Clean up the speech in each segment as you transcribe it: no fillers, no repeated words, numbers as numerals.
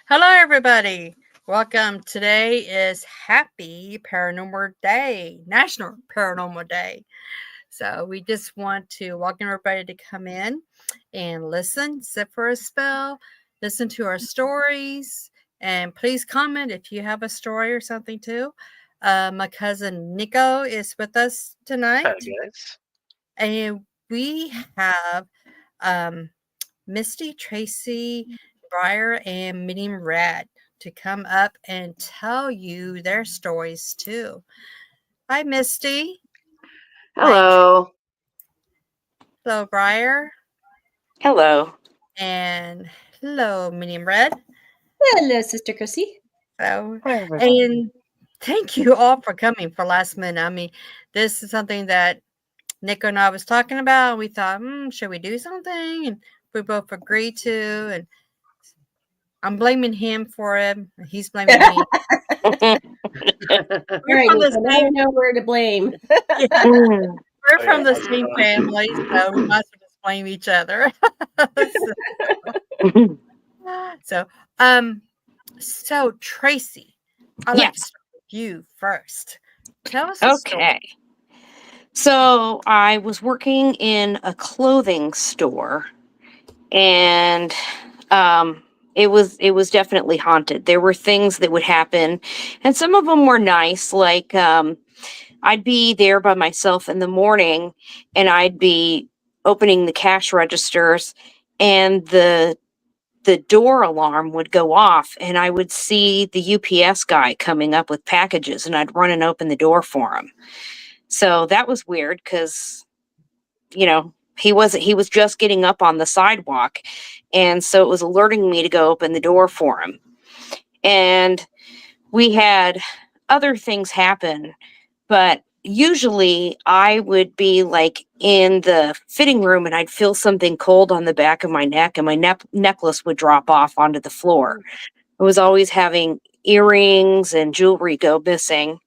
Hello, everybody. Welcome. Today is Happy Paranormal Day, National Paranormal Day. So, we just want to welcome everybody to come in and listen, sit for a spell, listen to our stories, and please comment if you have a story or something too. My cousin Nico is with us Hi, tonight, guys. and we have um, Misty, Tracy, Briar, and Medium Red to come up and tell you their stories too. Hi, Misty. Hi, Hello. hello, Briar, Hello. and hello, Medium Red. Hello, Sister Chrissy. So, Hi, everybody. and thank you all for coming for last minute. I mean, this is something that Nico and I was talking about. We thought, should we do something? And we both agreed to. And I'm blaming him for it. He's blaming me. All We're right, from the Nico, now same. we know where to blame. Yeah, Mm. we're Oh, yeah, from the how's it same going? family, so we might as well just blame each other. so, um, so Tracy, I'd like to Yes. start with you first. Tell us a story. Okay. So I was working in a clothing store, and um, it was definitely haunted. There were things that would happen, and some of them were nice. Like I'd be there by myself in the morning, and I'd be opening the cash registers, and the door alarm would go off, and I would see the UPS guy coming up with packages, and I'd run and open the door for him. So that was weird because, he was just getting up on the sidewalk. And so it was alerting me to go open the door for him. And we had other things happen, but usually I would be like in the fitting room and I'd feel something cold on the back of my neck, and my necklace would drop off onto the floor. I was always having earrings and jewelry go missing.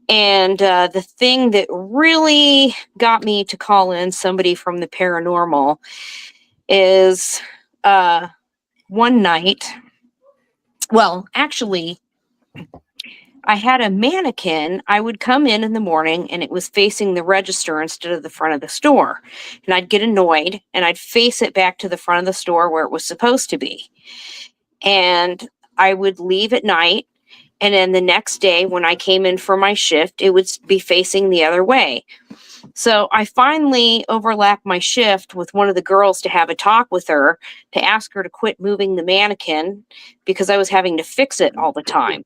And the thing that really got me to call in somebody from the paranormal is one night. Well, actually, I had a mannequin. I would come in the morning and it was facing the register instead of the front of the store. And I'd get annoyed and I'd face it back to the front of the store where it was supposed to be. And I would leave at night. And then the next day, when I came in for my shift, it would be facing the other way. So I finally overlapped my shift with one of the girls to have a talk with her to ask her to quit moving the mannequin because I was having to fix it all the time.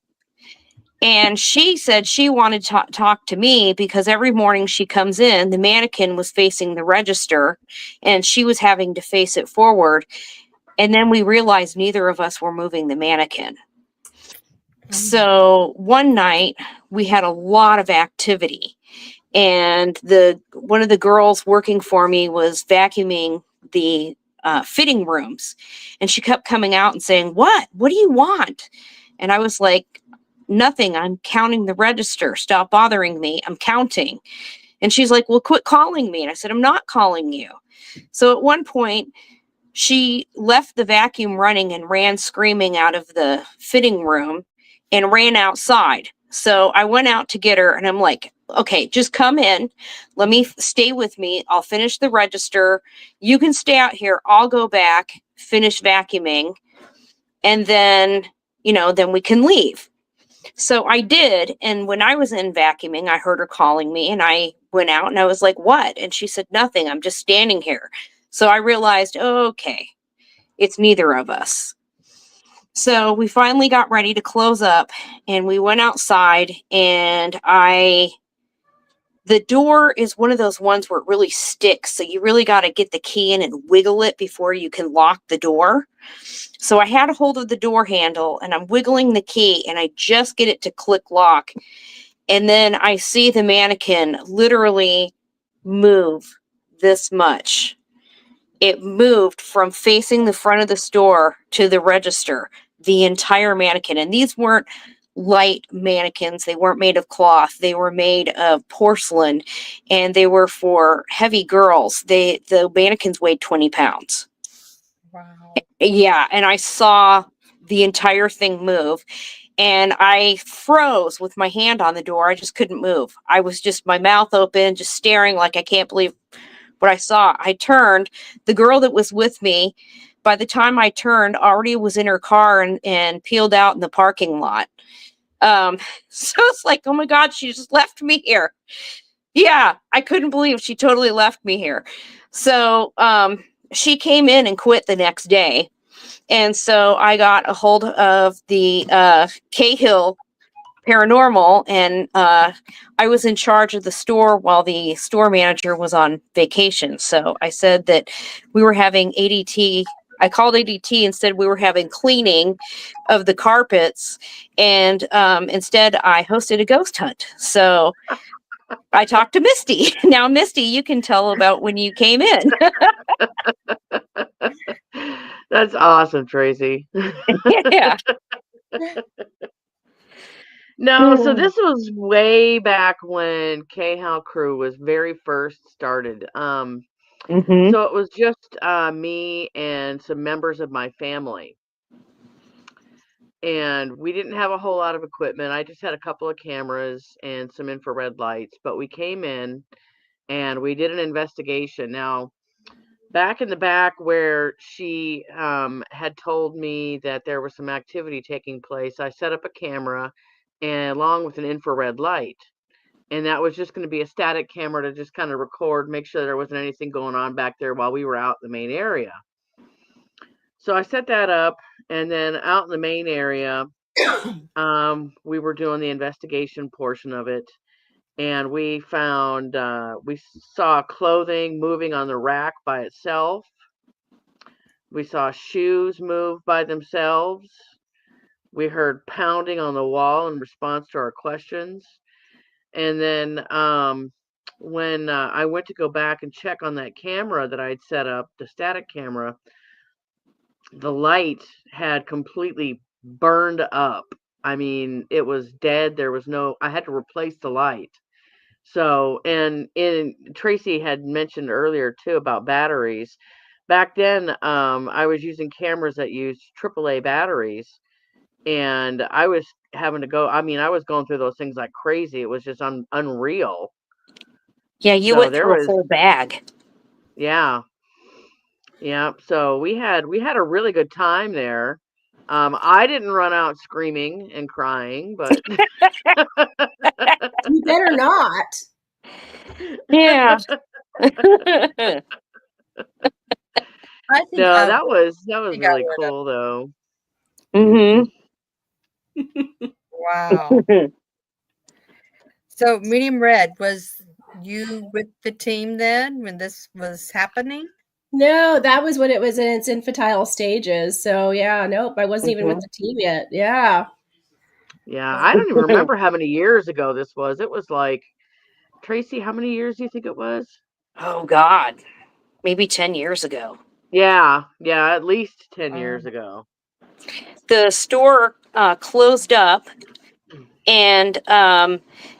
And she said she wanted to talk to me because every morning she comes in, the mannequin was facing the register and she was having to face it forward. And then we realized neither of us were moving the mannequin. So one night we had a lot of activity, and one of the girls working for me was vacuuming the fitting rooms, and she kept coming out and saying, what do you want? And I was like, nothing, I'm counting the register, stop bothering me, I'm counting. And she's like, well, quit calling me. And I said, I'm not calling you. So at one point she left the vacuum running and ran screaming out of the fitting room and ran outside. So I went out to get her, and I'm like, okay, just come in. Let me stay with me. I'll finish the register. You can stay out here. I'll go back, finish vacuuming, and then, then we can leave. So I did. And when I was in vacuuming, I heard her calling me, and I went out and I was like, what? And she said, nothing. I'm just standing here. So I realized, okay, it's neither of us. So we finally got ready to close up, and we went outside, and the door is one of those ones where it really sticks. So you really got to get the key in and wiggle it before you can lock the door. So I had a hold of the door handle and I'm wiggling the key, and I just get it to click lock. And then I see the mannequin literally move this much. It moved from facing the front of the store to the register, the entire mannequin. And these weren't light mannequins. They weren't made of cloth. They were made of porcelain, and they were for heavy girls. The mannequins weighed 20 pounds. Wow. Yeah. And I saw the entire thing move. And I froze with my hand on the door. I just couldn't move. I was just my mouth open, just staring like I can't believe what I saw. I turned. The girl that was with me, by the time I turned, already was in her car and peeled out in the parking lot. So it's like, oh my God, she just left me here. Yeah, I couldn't believe she totally left me here. So she came in and quit the next day. And so I got a hold of the Cahill Paranormal, and I was in charge of the store while the store manager was on vacation. So I said that we were having ADT. I called ADT and said we were having cleaning of the carpets, and instead I hosted a ghost hunt. So I talked to Misty. Now, Misty, you can tell about when you came in. That's awesome, Tracy. Yeah. No, so this was way back when K-How Crew was very first started. Mm-hmm. So it was just me and some members of my family. And we didn't have a whole lot of equipment. I just had a couple of cameras and some infrared lights, but we came in and we did an investigation. Now, back in the back where she had told me that there was some activity taking place, I set up a camera and along with an infrared light. And that was just going to be a static camera to just kind of record, make sure there wasn't anything going on back there while we were out in the main area. So I set that up, and then out in the main area, we were doing the investigation portion of it, and we found, we saw clothing moving on the rack by itself. We saw shoes move by themselves. We heard pounding on the wall in response to our questions. And then when I went to go back and check on that camera that I'd set up, the static camera, the light had completely burned up. I mean, it was dead. There was no, I had to replace the light. So, and Tracy had mentioned earlier too about batteries. Back then, I was using cameras that used AAA batteries, and I was having to go. I mean, I was going through those things like crazy. It was just unreal. Yeah, you So went there through a was, full bag. yeah, yeah. So we had a really good time there. I didn't run out screaming and crying, but You better not. Yeah. I think no, I that was think I really would have. cool though. Mm-hmm. Wow. So, Medium Red, was you with the team then when this was happening? No, that was when it was in its infantile stages. So yeah, nope, I wasn't even with the team yet. Yeah. Yeah, I don't even remember how many years ago this was. It was like, Tracy, how many years do you think it was? Oh God, maybe 10 years ago. Yeah, at least 10 years Um, ago. The store closed up, and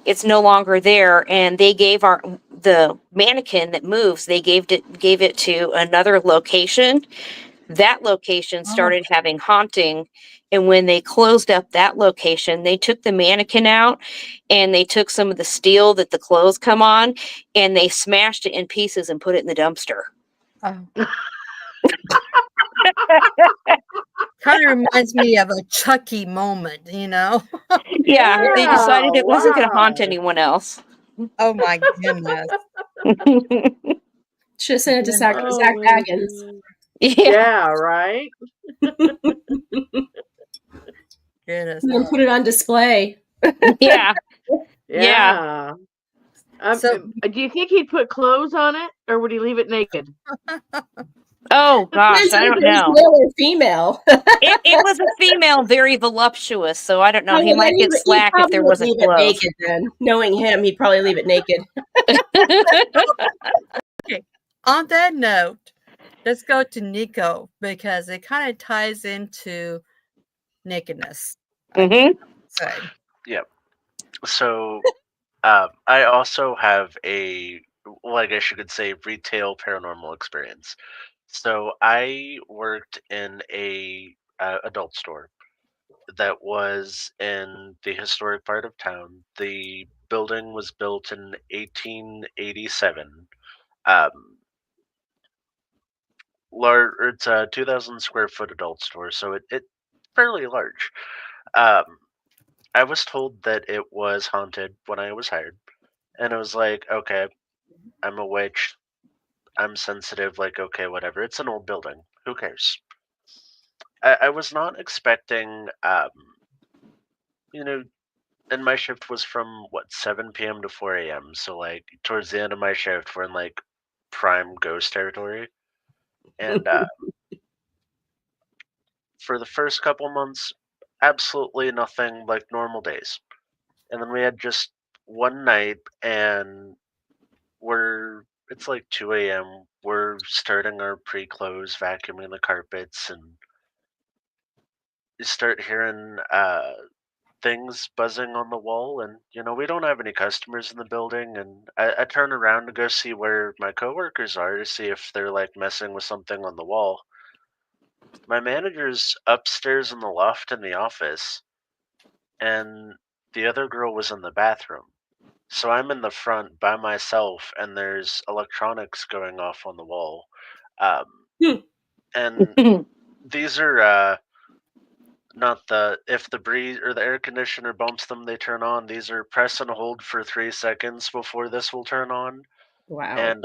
it's no longer there. And they gave the mannequin that moves. They gave it to another location. That location oh, started having haunting. And when they closed up that location, they took the mannequin out and they took some of the steel that the clothes come on and they smashed it in pieces and put it in the dumpster. oh. Kind of reminds me of a Chucky moment, you know? Yeah, they Yeah, decided it wasn't going to haunt wow. anyone else. Oh my goodness. Should have sent it to Zach, Goodness. Oh Zach my Baggins. God. Yeah. Yeah, right? Goodness. And put it on display. Yeah. Yeah. Yeah. So, Do you think he'd put clothes on it or would he leave it naked? Oh gosh, Depends I on if don't it was know. male or female. It was a female, very voluptuous, so I don't know. He Well, then might get he slack if probably there would wasn't leave it clothes. naked then. Knowing him, he'd probably leave it naked. okay. On that note, let's go to Nico because it kind of ties into nakedness, I Hmm. say. Yep. So I also have well, I guess you could say retail paranormal experience. So I worked in a adult store that was in the historic part of town. The building was built in 1887. Um, it's a 2,000 square foot adult store, so it fairly large. Um, I was told that it was haunted when I was hired, and I was like, okay, I'm a witch, I'm sensitive, like, okay, whatever. It's an old building. Who cares? I was not expecting, you know, and my shift was from what 7 p.m. to 4 a.m. So like towards the end of my shift, we're in like prime ghost territory, and for the first couple months, absolutely nothing like normal days, and then we had just one night, and it's like 2 a.m. We're starting our pre-close, vacuuming the carpets, and you start hearing things buzzing on the wall, and we don't have any customers in the building, and I turn around to go see where my coworkers are to see if they're like messing with something on the wall. My manager's upstairs in the loft in the office, and the other girl was in the bathroom. So I'm in the front by myself, and there's electronics going off on the wall. Um, Hmm. and these are not if the breeze or the air conditioner bumps them, they turn on. These are press and hold for 3 seconds before this will turn on. Wow. And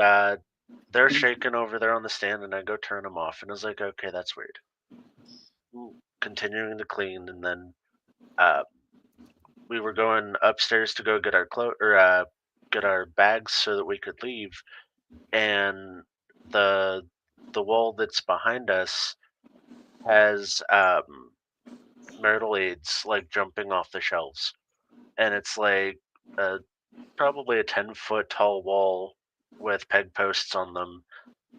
they're shaking over there on the stand, and I go turn them off. And I was like, okay, that's weird. Continuing to clean, and then uh, we were going upstairs to go get our get our bags so that we could leave. And the the wall that's behind us has marital aids like jumping off the shelves, and it's like probably a 10-foot tall wall with peg posts on them,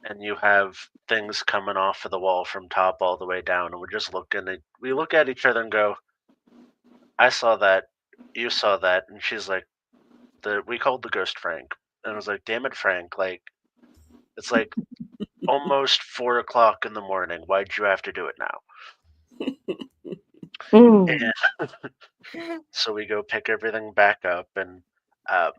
and you have things coming off of the wall from top all the way down, and we look at each other and go, I saw that, you saw that. And she's like, we called the ghost Frank. And I was like, damn it, Frank, like it's like almost 4 o'clock in the morning, why'd you have to do it now? Mm. And so we go pick everything back up, and um,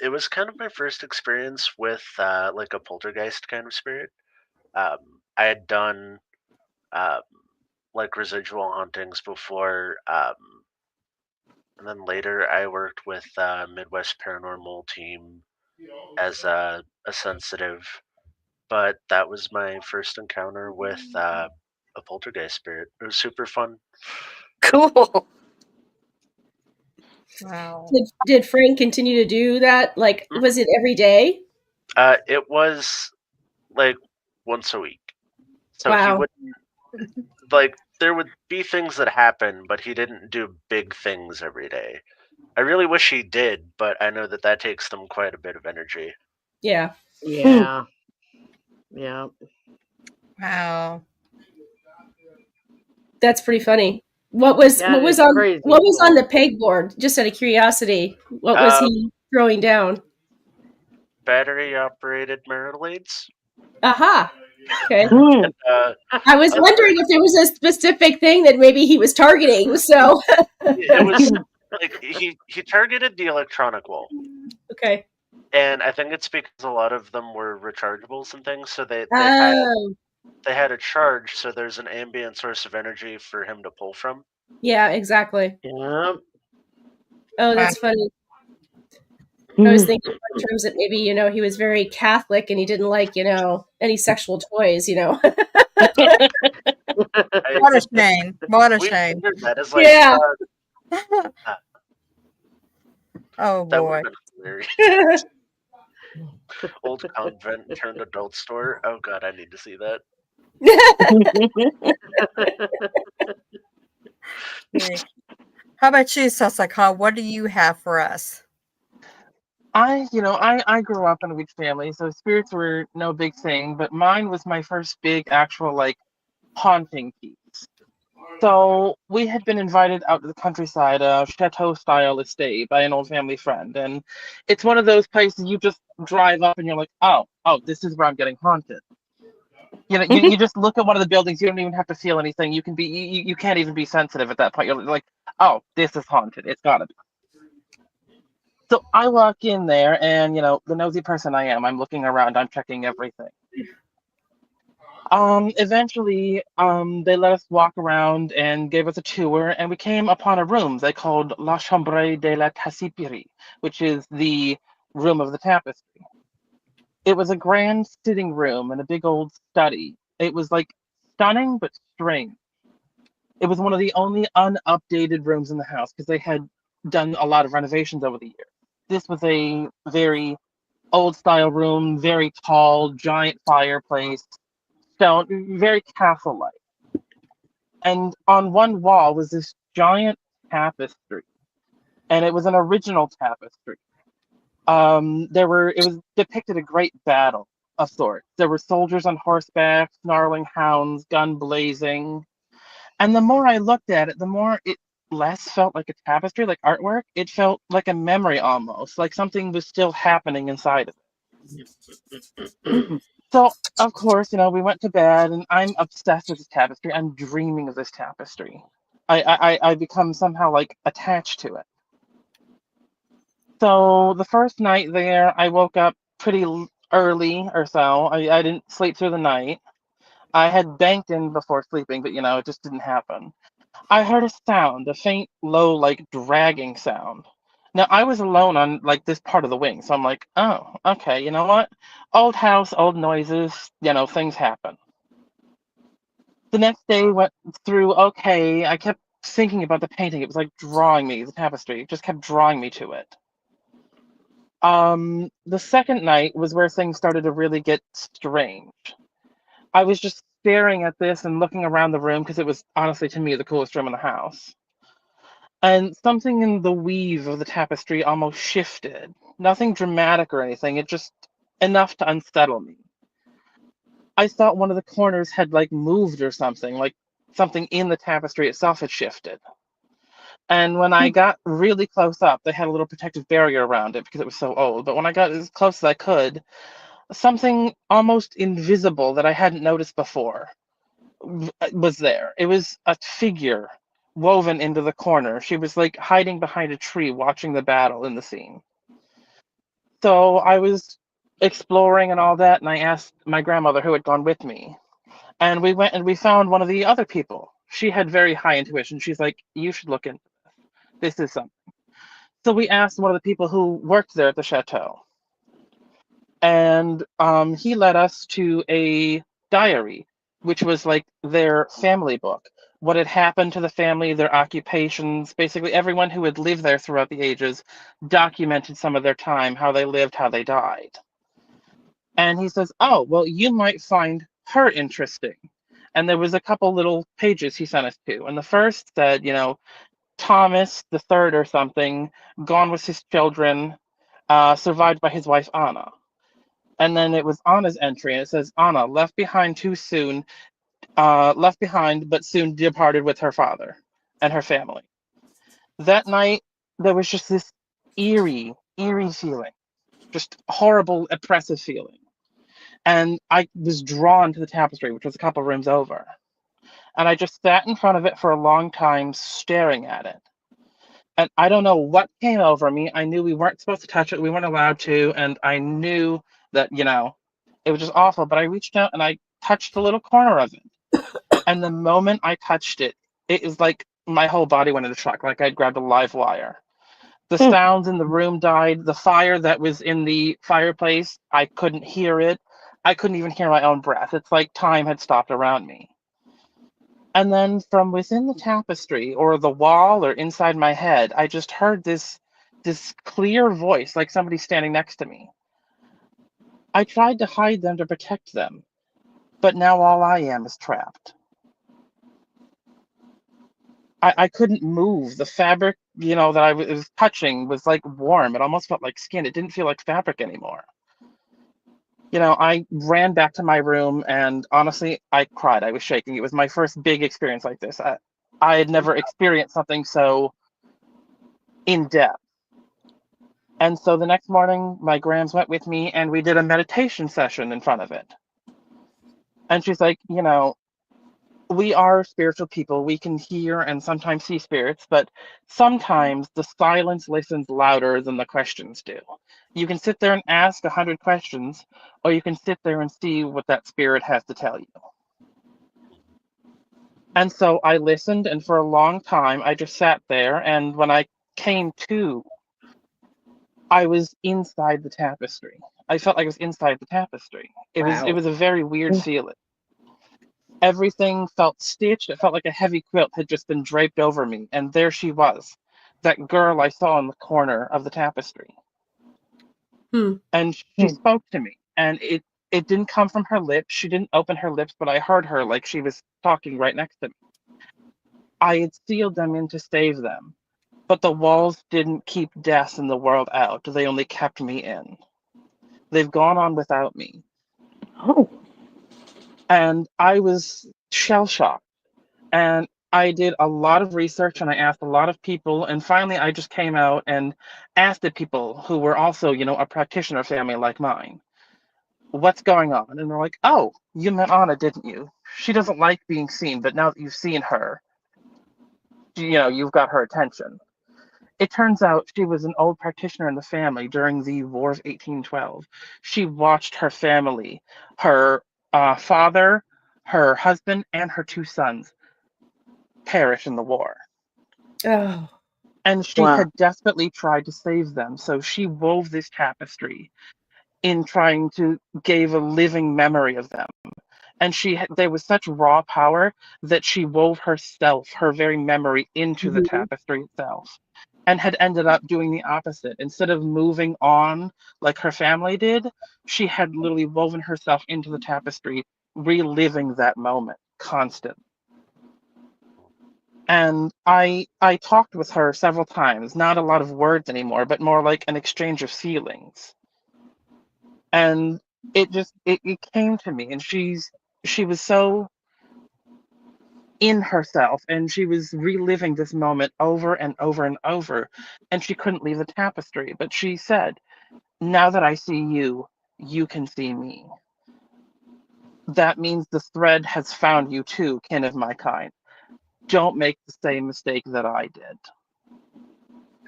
it was kind of my first experience with like a poltergeist kind of spirit. I had done um, like residual hauntings before, and then later I worked with Midwest Paranormal team as a sensitive. But that was my first encounter with a poltergeist spirit. It was super fun. Cool. Wow. Did Frank continue to do that? Like, was it every day? It was like once a week. So he Wow. would like there would be things that happen, but he didn't do big things every day. I really wish he did, but I know that that takes them quite a bit of energy. Yeah. Yeah. Yeah. Wow. That's pretty funny. What was That is on crazy what was on cool. the pegboard? Just out of curiosity, what was Uh, he throwing down? Battery operated marital aids. Aha. Okay. Mm. I was Other, wondering if there was a specific thing that maybe he was targeting. So it was like he targeted the electronic wall. okay. And I think it's because a lot of them were rechargeables and things, so Oh, they had a charge, so there's an ambient source of energy for him to pull from. yeah, exactly. Yeah. Oh, Wow. that's funny. I was thinking in terms that maybe, he was very Catholic and he didn't like, any sexual toys, I, What a shame. What a we shame. figured that as like Yeah. Oh that would have boy. been hilarious. Old convent turned adult store. Oh god, I need to see that. Hey. How about you, Sasaka? What do you have for us? I grew up in a witch family, so spirits were no big thing, but mine was my first big actual like haunting piece. So we had been invited out to the countryside, a chateau style estate by an old family friend. And it's one of those places you just drive up and you're like, oh, this is where I'm getting haunted. You just look at one of the buildings. You don't even have to feel anything. You can't even be sensitive at that point. You're like, oh, this is haunted. It's gotta be. So I walk in there, and the nosy person I am, I'm looking around. I'm checking everything. Eventually, they let us walk around and gave us a tour, and we came upon a room they called La Chambre de la Tasipiri, which is the room of the tapestry. It was a grand sitting room and a big old study. It was like stunning but strange. It was one of the only unupdated rooms in the house because they had done a lot of renovations over the years. This was a very old style room, very tall, giant fireplace, stone, very castle like. And on one wall was this giant tapestry, and it was an original tapestry. It was depicted a great battle of sorts. There were soldiers on horseback, snarling hounds, gun blazing. And the more I looked at it, the more it less felt like a tapestry, like artwork. It felt like a memory almost, like something was still happening inside of it. So, of course, we went to bed, and I'm obsessed with this tapestry. I'm dreaming of this tapestry. I become somehow like attached to it. So the first night there, I woke up pretty early or so. I didn't sleep through the night. I had banked in before sleeping, but it just didn't happen. I heard a sound, a faint, low, like dragging sound. Now I was alone on like this part of the wing, so I'm like, oh, okay, you know what? Old house, old noises, things happen. The next day went through okay. I kept thinking about the painting. It was like drawing me, the tapestry. It just kept drawing me to it. The second night was where things started to really get strange. I was just staring at this and looking around the room because it was honestly to me the coolest room in the house. And something in the weave of the tapestry almost shifted. Nothing dramatic or anything, it just enough to unsettle me. I thought one of the corners had like moved or something, like something in the tapestry itself had shifted. And when I got really close up, they had a little protective barrier around it because it was so old. But when I got as close as I could, something almost invisible that I hadn't noticed before was there. It was a figure woven into the corner. She was like hiding behind a tree watching the battle in the scene. So I was exploring and all that, and I asked my grandmother who had gone with me. And we went and we found one of the other people. She had very high intuition. She's like, you should look into this. This is something. So we asked one of the people who worked there at the chateau. And he led us to a diary, which was like their family book. What had happened to the family, their occupations, basically everyone who had lived there throughout the ages documented some of their time, how they lived, how they died. And he says, oh, well, you might find her interesting. And there was a couple little pages he sent us to. And the first said, Thomas the third or something, gone with his children, survived by his wife Anna. And then it was Anna's entry, and it says Anna left behind too soon, left behind but soon departed with her father and her family. That night there was just this eerie feeling, just horrible, oppressive feeling. And I was drawn to the tapestry, which was a couple rooms over. And I just sat in front of it for a long time, staring at it. And I don't know what came over me. I knew we weren't supposed to touch it. We weren't allowed to. And I knew that, it was just awful. But I reached out and I touched the little corner of it. And the moment I touched it, it was like my whole body went into shock, like I'd grabbed a live wire. The sounds in the room died. The fire that was in the fireplace, I couldn't hear it. I couldn't even hear my own breath. It's like time had stopped around me. And then from within the tapestry or the wall or inside my head, I just heard this clear voice, like somebody standing next to me. I tried to hide them to protect them, but now all I am is trapped. I couldn't move. The fabric, that I was touching was like warm. It almost felt like skin. It didn't feel like fabric anymore. I ran back to my room and honestly, I cried. I was shaking. It was my first big experience like this. I had never experienced something so in depth. And so the next morning, my grams went with me and we did a meditation session in front of it. And she's like, you know, we are spiritual people. We can hear and sometimes see spirits, but sometimes the silence listens louder than the questions do. You can sit there and ask 100 questions, or you can sit there and see what that spirit has to tell you. And so I listened, and for a long time, I just sat there. And when I came to, I was inside the tapestry. I felt like I was inside the tapestry. It Wow. was a very weird feeling. Everything felt stitched. It felt like a heavy quilt had just been draped over me. And there she was, that girl I saw in the corner of the tapestry. Hmm. And she spoke to me. And it didn't come from her lips. She didn't open her lips, but I heard her like she was talking right next to me. I had sealed them in to save them, but the walls didn't keep death in the world out. They only kept me in. They've gone on without me. Oh, And I was shell shocked. And I did a lot of research and I asked a lot of people. And finally, I just came out and asked the people who were also, you know, a practitioner family like mine, what's going on? And they're like, oh, you met Anna, didn't you? She doesn't like being seen, but now that you've seen her, you know, you've got her attention. It turns out she was an old practitioner in the family during the War of 1812. She watched her family, her father, her husband, and her two sons perish in the war. Oh, And she wow. had desperately tried to save them. So she wove this tapestry in trying to give a living memory of them. And there was such raw power that she wove herself, her very memory, into the mhm. tapestry itself, and had ended up doing the opposite. Instead of moving on like her family did, she had literally woven herself into the tapestry, reliving that moment constantly. And I talked with her several times, not a lot of words anymore, but more like an exchange of feelings. And it came to me, and she was so in herself, and she was reliving this moment over and over and over, and she couldn't leave the tapestry. But she said, now that I see you, you can see me. That means the thread has found you too, kin of my kind. Don't make the same mistake that I did.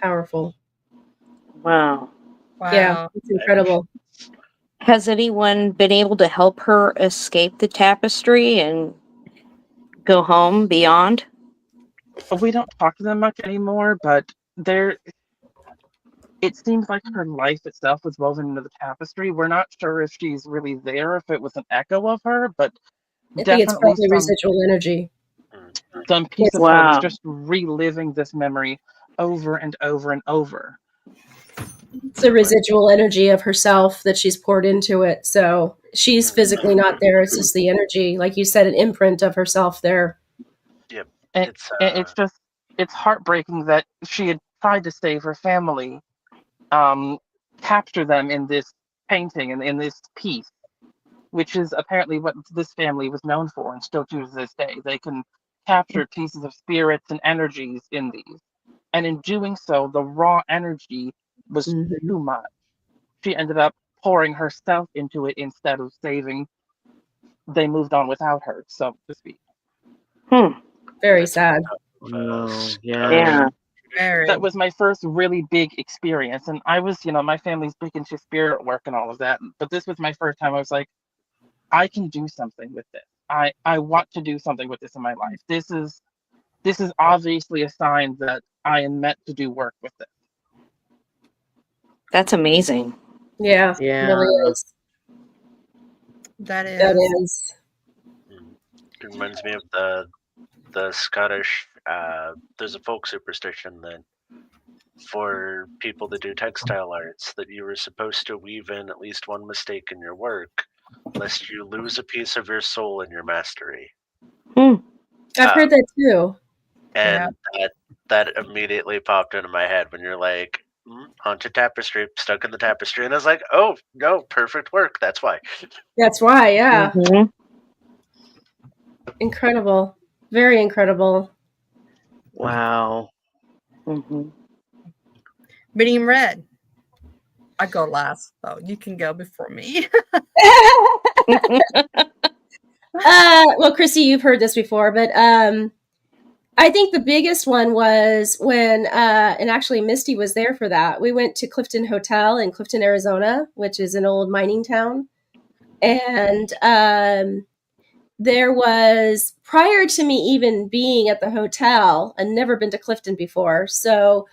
Powerful. Wow. Yeah, Wow. it's incredible. Has anyone been able to help her escape the tapestry and go home beyond? We don't talk to them much anymore, but there it seems like her life itself was woven into the tapestry. We're not sure if she's really there, if it was an echo of her, but I think it's definitely probably residual energy. Mm. some piece Yes. of her was Wow. just reliving this memory over and over and over. It's the residual energy of herself that she's poured into it. So she's Mm. physically not there. It's just the energy, like you said, an imprint of herself there. Yep. And It's it's heartbreaking that she had tried to save her family, capture them in this painting and in this piece, which is apparently what this family was known for and still to this day. They can capture pieces of spirits and energies in these. And in doing so, the raw energy was Mhm. too much. She ended up pouring herself into it instead of saving. They moved on without her, so to speak. Hmm. Very that's sad. No, yeah. Yeah. Very. That was my first really big experience. And I was, you know, my family's big into spirit work and all of that. But this was my first time I was like, I can do something with this. I want to do something with this in my life. This is obviously a sign that I am meant to do work with it. That's amazing. Yeah, Yeah. really is. That That is. is. Mm. It reminds me of the Scottish. There's a folk superstition that for people that do textile arts, that you were supposed to weave in at least one mistake in your work, lest you lose a piece of your soul in your mastery. Hmm. I've Uh, heard that too. Yeah. and that immediately popped into my head when you're like, haunted tapestry, stuck in the tapestry, and I was like, oh no, perfect work. That's why. That's why, yeah. Hmm. Incredible. Very incredible. Wow. Hmm. Medium red. I go last, though. You can go before me. Well, Chrissy, you've heard this before, but I think the biggest one was when, and actually Misty was there for that. We went to Clifton Hotel in Clifton, Arizona, which is an old mining town. And there was, prior to me even being at the hotel, I'd never been to Clifton before. So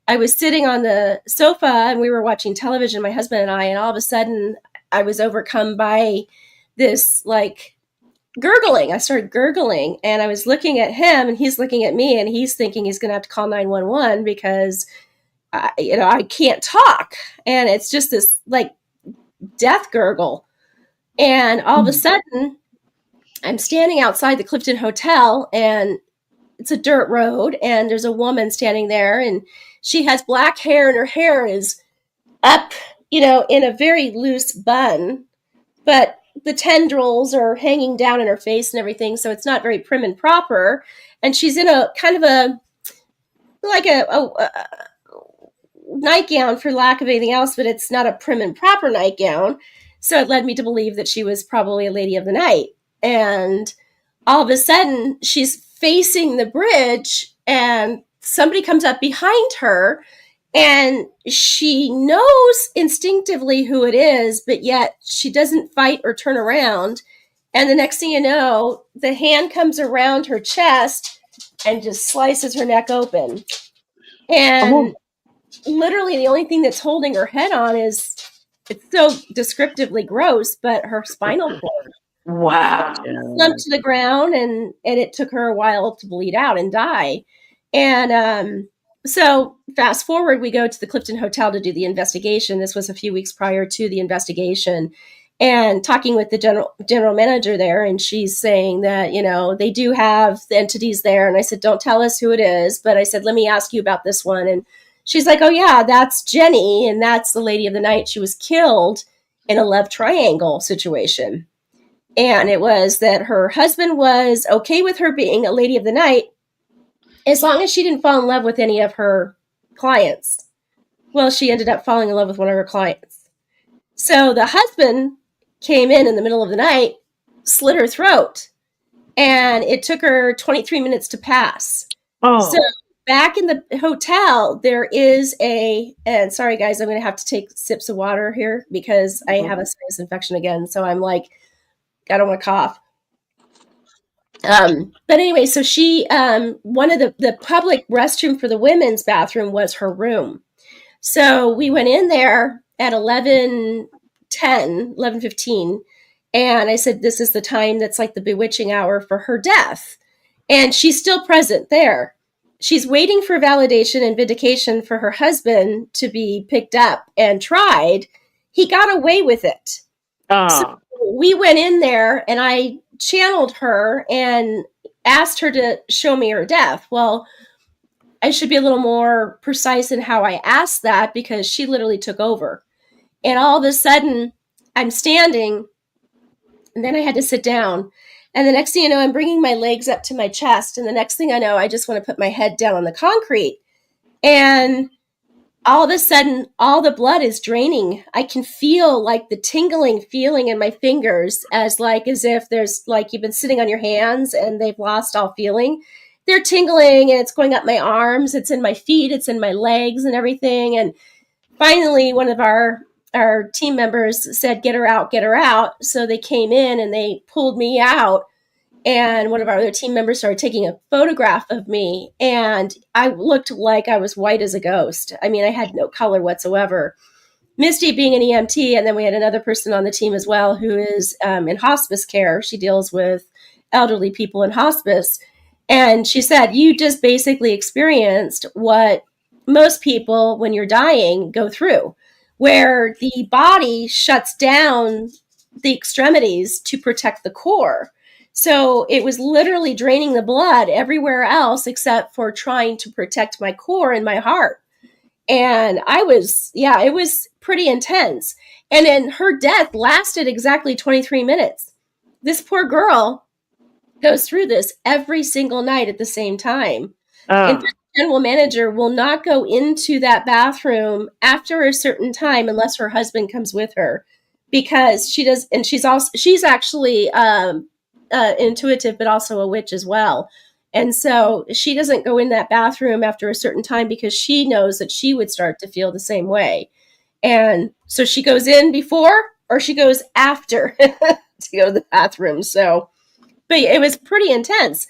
I was sitting on the sofa and we were watching television, my husband and I, and all of a sudden I was overcome by this like gurgling. I started gurgling and I was looking at him and he's looking at me and he's thinking he's going to have to call 911 because I can't talk. And it's just this like death gurgle. And all of a sudden I'm standing outside the Clifton Hotel and it's a dirt road and there's a woman standing there and she has black hair and her hair is up, in a very loose bun, but the tendrils are hanging down in her face and everything. So it's not very prim and proper. And she's in a kind of a nightgown for lack of anything else, but it's not a prim and proper nightgown. So it led me to believe that she was probably a lady of the night. And all of a sudden she's facing the bridge and somebody comes up behind her and she knows instinctively who it is, but yet she doesn't fight or turn around. And the next thing you know, the hand comes around her chest and just slices her neck open. And literally the only thing that's holding her head on is, it's so descriptively gross, but her spinal cord. Wow. Slumped to the ground and it took her a while to bleed out and die. And so fast forward, we go to the Clifton Hotel to do the investigation. This was a few weeks prior to the investigation, and talking with the general manager there, and she's saying that, they do have the entities there. And I said, don't tell us who it is, but I said, let me ask you about this one. And she's like, oh yeah, that's Jenny, and that's the lady of the night. She was killed in a love triangle situation. And it was that her husband was okay with her being a lady of the night as long as she didn't fall in love with any of her clients. Well, she ended up falling in love with one of her clients. So the husband came in the middle of the night, slit her throat, and it took her 23 minutes to pass. Oh. So back in the hotel, there is and sorry guys, I'm going to have to take sips of water here because I have a sinus infection again. So I'm like, I don't want to cough. But anyway, so she, one of the public restroom for the women's bathroom was her room. So we went in there at 11:15, and I said, this is the time that's like the bewitching hour for her death. And she's still present there. She's waiting for validation and vindication for her husband to be picked up and tried. He got away with it. So we went in there and I channeled her and asked her to show me her death. Well, I should be a little more precise in how I asked that because she literally took over. And all of a sudden, I'm standing and then I had to sit down. And the next thing you know, I'm bringing my legs up to my chest. And the next thing I know, I just want to put my head down on the concrete. And all of a sudden, all the blood is draining. I can feel like the tingling feeling in my fingers as if there's like you've been sitting on your hands and they've lost all feeling. They're tingling and it's going up my arms. It's in my feet. It's in my legs and everything. And finally, one of our team members said, get her out, get her out. So they came in and they pulled me out. And one of our other team members started taking a photograph of me. And I looked like I was white as a ghost. I mean, I had no color whatsoever. Misty being an EMT, and then we had another person on the team as well who is in hospice care. She deals with elderly people in hospice. And she said, you just basically experienced what most people, when you're dying, go through, where the body shuts down the extremities to protect the core. So it was literally draining the blood everywhere else except for trying to protect my core and my heart. And it was pretty intense. And then her death lasted exactly 23 minutes. This poor girl goes through this every single night at the same time. In fact, the general manager will not go into that bathroom after a certain time unless her husband comes with her, because she does. And she's actually intuitive, but also a witch as well. And so she doesn't go in that bathroom after a certain time because she knows that she would start to feel the same way. And so she goes in before or she goes after to go to the bathroom. So, but it was pretty intense.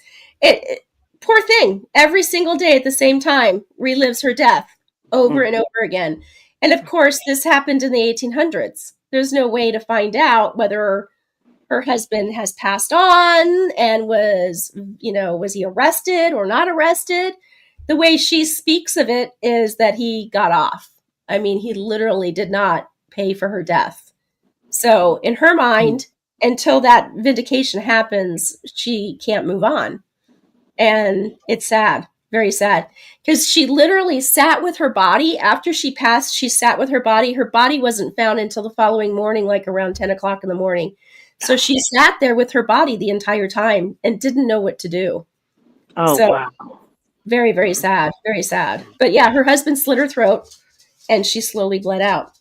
Poor thing, every single day at the same time relives her death over and over again. And of course, this happened in the 1800s. There's no way to find out whether her husband has passed on and was he arrested or not arrested. The way she speaks of it is that he got off. I mean, he literally did not pay for her death. So in her mind, until that vindication happens, she can't move on. And it's sad, very sad, because she literally sat with her body after she passed. She sat with her body. Her body wasn't found until the following morning, like around 10 o'clock in the morning. So she sat there with her body the entire time and didn't know what to do. Oh, So wow. very, very sad, very sad. But yeah, her husband slit her throat and she slowly bled out.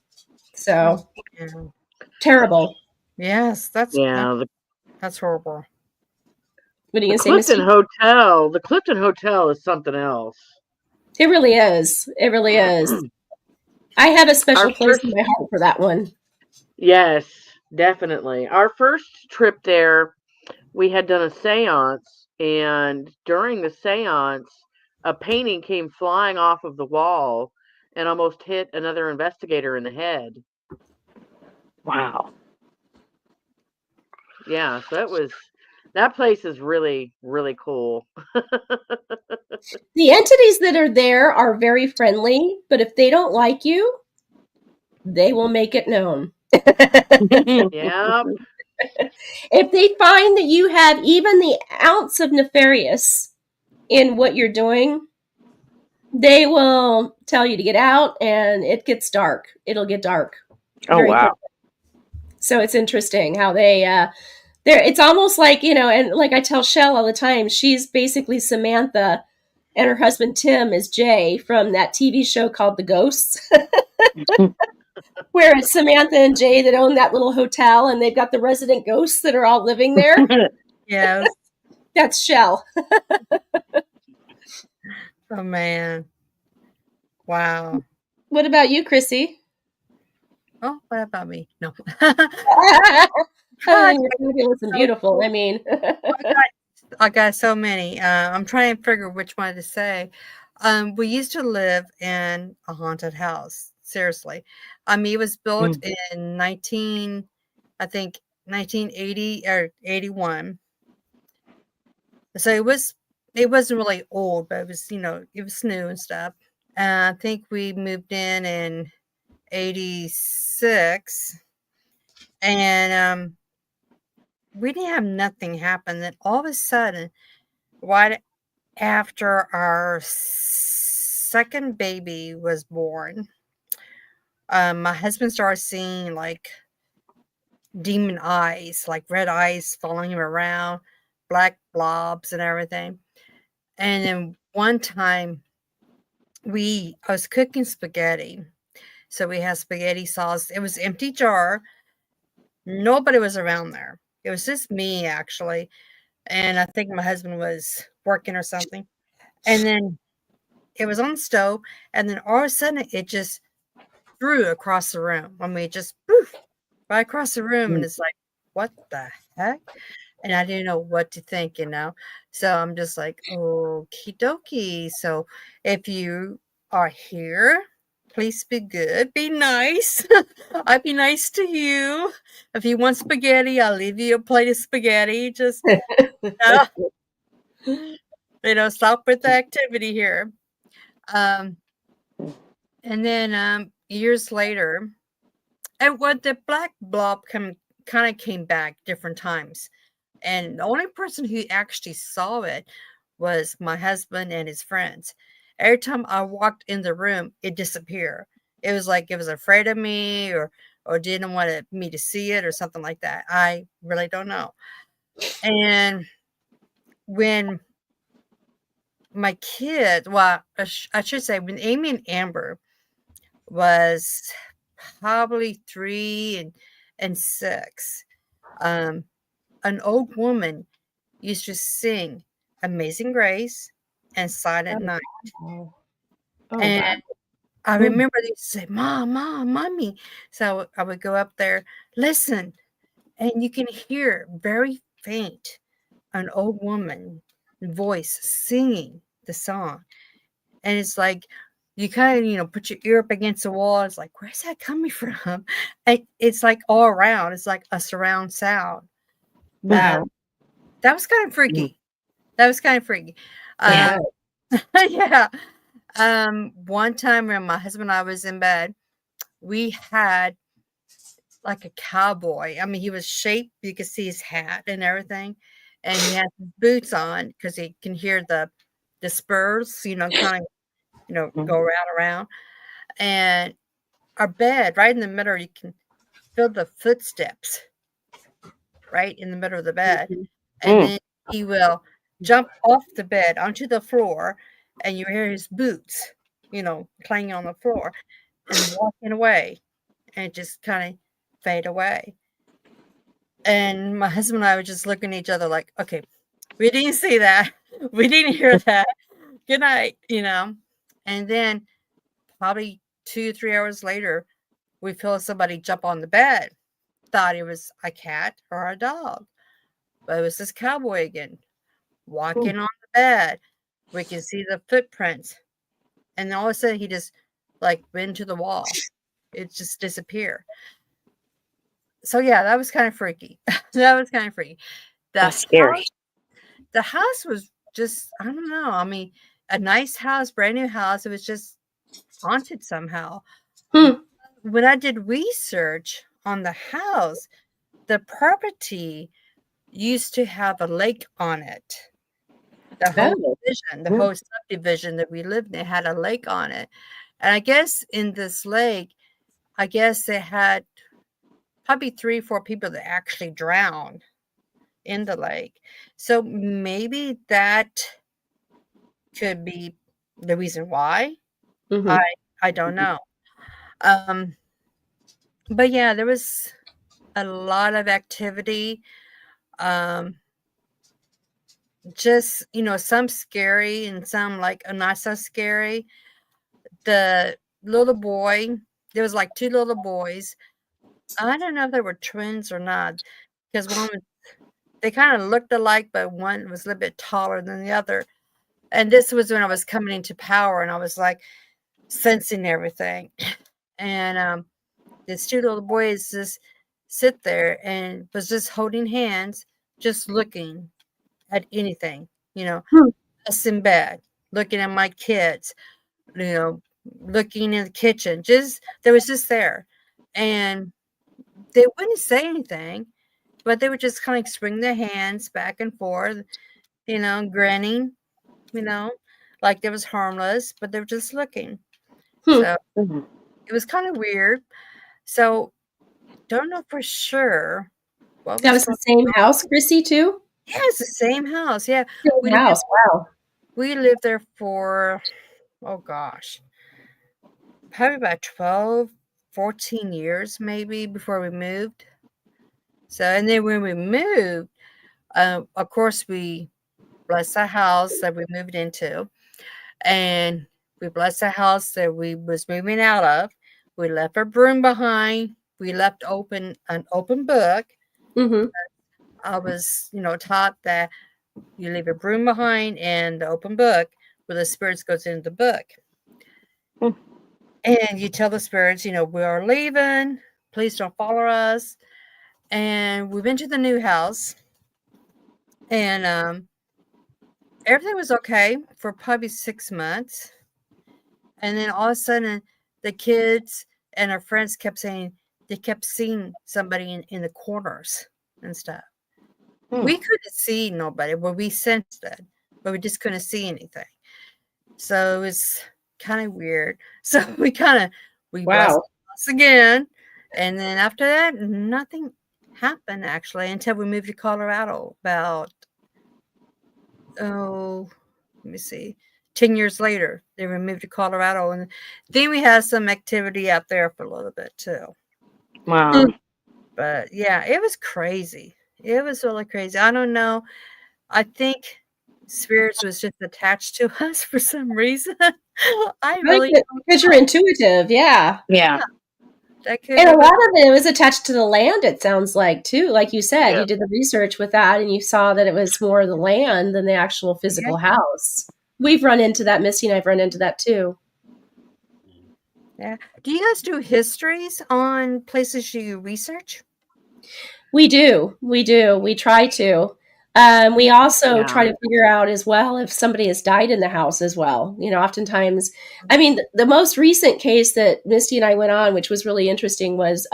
So Yeah. terrible. Yes, that's Yeah, that's horrible. What are you the going to say, Clifton Misty? Hotel. The Clifton Hotel is something else. It really is. It really is. I have a special Our place first, in my heart for that one. yes, definitely. Our first trip there, we had done a seance, and during the seance, a painting came flying off of the wall and almost hit another investigator in the head. Wow. Yeah, so that place is really, really cool. The entities that are there are very friendly, but if they don't like you, they will make it known. Yep. If they find that you have even the ounce of nefarious in what you're doing, they will tell you to get out and it gets dark. It'll get dark. Oh, Very wow. quickly. So it's interesting how it's almost like, and like I tell Shell all the time, she's basically Samantha and her husband Tim is Jay from that TV show called The Ghosts. Where it's Samantha and Jay that own that little hotel and they've got the resident ghosts that are all living there. Yes. That's Shell. Oh man. Wow. What about you, Chrissy? Oh, what about me? No. You're fabulous and beautiful. I mean, I got so many. I'm trying to figure which one to say. We used to live in a haunted house. Seriously. It was built in I think 1980 or 81. So it wasn't really old, but it was, it was new and stuff. I think we moved in 86, and we didn't have nothing happen. Then all of a sudden, right after our second baby was born, my husband started seeing like demon eyes, like red eyes following him around, black blobs and everything. And then one time I was cooking spaghetti. So we had spaghetti sauce. It was an empty jar. Nobody was around there. It was just me actually. And I think my husband was working or something. And then it was on the stove. And then all of a sudden it just threw across the room. Just poof, right across the room. And it's like, what the heck? And I didn't know what to think. So I'm just like, okie dokie. So if you are here, please be good, be nice. I'll be nice to you. If you want spaghetti, I'll leave you a plate of spaghetti. Just, stop with the activity here. And then years later, and what the black blob kind of came back different times. And the only person who actually saw it was my husband and his friends. Every time I walked in the room, it disappeared. It was like it was afraid of me or didn't want me to see it or something like that. I really don't know. And when my kids, well, I should say, when Amy and Amber was probably 3 and 6, an old woman used to sing Amazing Grace and Silent Night. Oh, And wow. I remember they used to say, Mom, Mom, Mommy. So I would go up there, listen, and you can hear very faint an old woman voice singing the song. And it's like you kind of, put your ear up against the wall. It's like, where's that coming from? It's like all around. It's like a surround sound. Wow. That was kind of freaky. That was kind of freaky. Yeah. Yeah. One time when my husband and I was in bed, we had like a cowboy. I mean, he was shaped. You could see his hat and everything, and he had his boots on because he can hear the spurs. Kind of go around. And our bed right in the middle, you can feel the footsteps right in the middle of the bed, and then he will jump off the bed onto the floor, and you hear his boots, clanging on the floor, and walking away, and just kind of fade away. And my husband and I were just looking at each other like, okay, we didn't see that. We didn't hear that. Good night, And then probably 2, 3 hours later, we feel somebody jump on the bed. Thought it was a cat or a dog. But it was this cowboy again, walking on the bed. We can see the footprints. And then all of a sudden he just like went to the wall. It just disappeared. So yeah, that was kind of freaky. That was kind of freaky. That's scary. The house was just, I don't know. I mean, a nice house, brand new house. It was just haunted somehow. When I did research on the house, the property used to have a lake on it. The whole division, the whole subdivision that we lived in had a lake on it. And I guess in this lake, I guess they had probably 3 or 4 people that actually drowned in the lake. So maybe that could be the reason why. I don't know. But yeah, there was a lot of activity. Just, some scary and some like not so scary. The little boy, there was like 2 little boys. I don't know if they were twins or not, because they kind of looked alike, but one was a little bit taller than the other. And this was when I was coming into power, and I was like sensing everything. And these 2 little boys just sit there and was just holding hands, just looking at anything, us in bed, looking at my kids, looking in the kitchen. They was just there. And they wouldn't say anything, but they would just kind of swing their hands back and forth, grinning, like they was harmless, but they were just looking. So it was kind of weird. So don't know for sure what That was was the same house, Chrissy, too? Yeah, it's the same house. Yeah. Same house. Wow. We lived there for, oh gosh, probably about 12, 14 years maybe before we moved. So, and then when we moved, of course, we blessed the house that we moved into, and we blessed the house that we was moving out of. We left our broom behind. We left an open book. I was, taught that you leave a broom behind and the open book where the spirits goes into the book. And you tell the spirits, we are leaving. Please don't follow us. And we went to the new house, and everything was okay for probably 6 months. And then all of a sudden, the kids and our friends kept saying they kept seeing somebody in the corners and stuff. We couldn't see nobody, but we sensed it, but we just couldn't see anything. So it was kind of weird. So we blessed the house again. And then after that, nothing happened actually until we moved to Colorado about, let me see, 10 years later. They were moved to Colorado. And then we had some activity out there for a little bit too. Wow. But yeah, it was crazy. It was really crazy. I don't know. I think spirits was just attached to us for some reason. I I think really that don't because you're know. intuitive, yeah. Yeah. That could And a have lot been. of it was attached to the land, it sounds like, too. Like you said, Yeah. you did the research with that and you saw that it was more the land than the actual Yeah. physical house. We've run into that. Misty and I've run into that too. Yeah. Do you guys do histories on places you research? We do. We do. We try to. We also Yeah. try to figure out as well if somebody has died in the house as well. You know, oftentimes, I mean, the most recent case that Misty and I went on, which was really interesting, was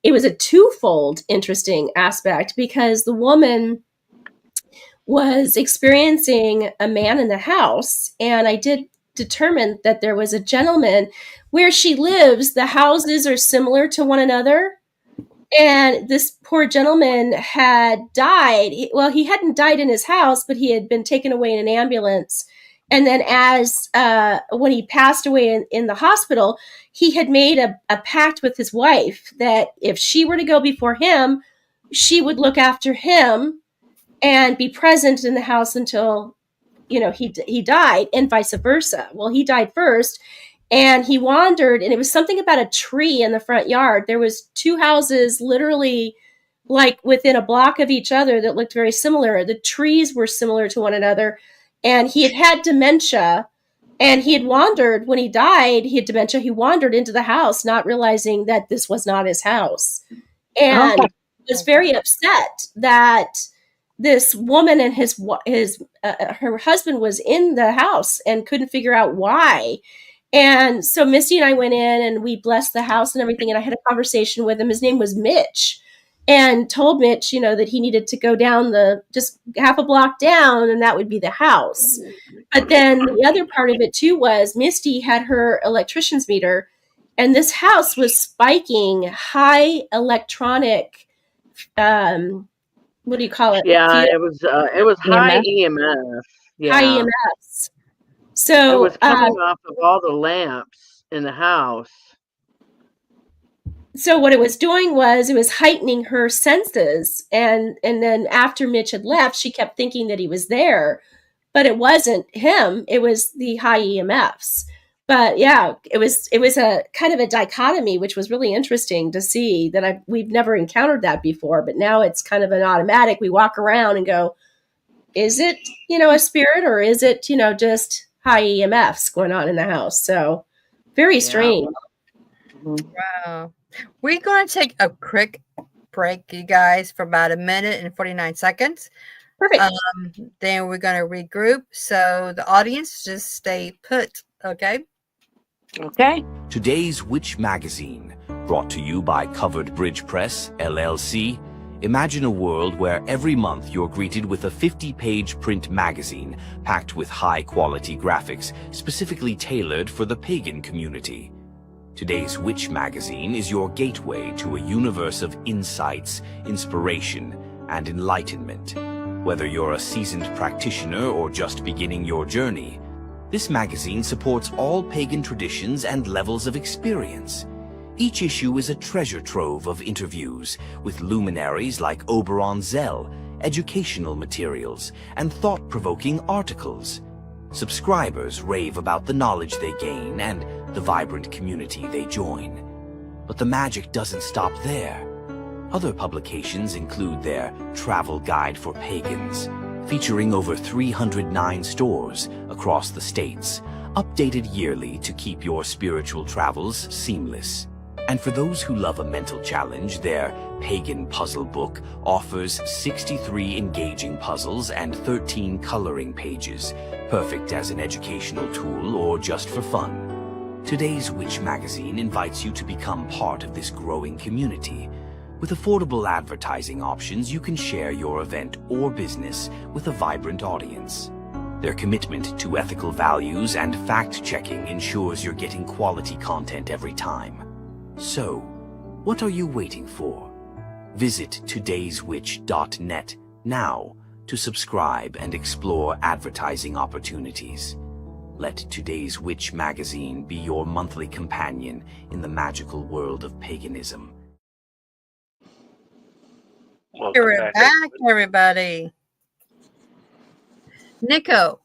it was a twofold interesting aspect because the woman was experiencing a man in the house, and I did determine that there was a gentleman where she lives. The houses are similar to one another, and this poor gentleman had died. Well, he hadn't died in his house, but he had been taken away in an ambulance. And then, as when he passed away in the hospital, he had made a pact with his wife that if she were to go before him, she would look after him and be present in the house until he died, and vice versa. Well, he died first, and he wandered, and it was something about a tree in the front yard. There was two houses literally like within a block of each other that looked very similar. The trees were similar to one another, and he had dementia, and he had wandered. When he died, he had dementia. He wandered into the house not realizing that this was not his house, Oh, and was very upset that this woman and her husband was in the house and couldn't figure out why. And so Misty and I went in and we blessed the house and everything. And I had a conversation with him. His name was Mitch, and told Mitch, that he needed to go down just half a block down, and that would be the house. But then the other part of it too was Misty had her electrician's meter, and this house was spiking high electronic, what do you call it? Yeah, it was high EMF. EMF. High Yeah. EMFs. It So, was coming off of all the lamps in the house. so what it was doing was it was heightening her senses, and then after Mitch had left, she kept thinking that he was there, but it wasn't him. It was the high EMFs. But yeah, it was a kind of a dichotomy, which was really interesting to see that we've never encountered that before. But now it's kind of an automatic. We walk around and go, is it, a spirit, or is it, just high EMFs going on in the house? So very strange. Wow. We're going to take a quick break, you guys, for about 1:49. Perfect. Then we're going to regroup. So the audience, just stay put. Okay. Okay. Today's Witch Magazine, brought to you by Covered Bridge Press, LLC. Imagine a world where every month you're greeted with a 50-page print magazine packed with high-quality graphics specifically tailored for the pagan community. Today's Witch Magazine is your gateway to a universe of insights, inspiration, and enlightenment. Whether you're a seasoned practitioner or just beginning your journey, this magazine supports all pagan traditions and levels of experience. Each issue is a treasure trove of interviews with luminaries like Oberon Zell, educational materials, and thought-provoking articles. Subscribers rave about the knowledge they gain and the vibrant community they join. But the magic doesn't stop there. Other publications include their Travel Guide for Pagans, featuring over 309 stores across the states, updated yearly to keep your spiritual travels seamless. And for those who love a mental challenge, their Pagan Puzzle Book offers 63 engaging puzzles and 13 coloring pages, perfect as an educational tool or just for fun. Today's Witch Magazine invites you to become part of this growing community. With affordable advertising options, you can share your event or business with a vibrant audience. Their commitment to ethical values and fact-checking ensures you're getting quality content every time. So, what are you waiting for? Visit todayswitch.net now to subscribe and explore advertising opportunities. Let Today's Witch Magazine be your monthly companion in the magical world of paganism. Welcome We're back. back, everybody. Nico,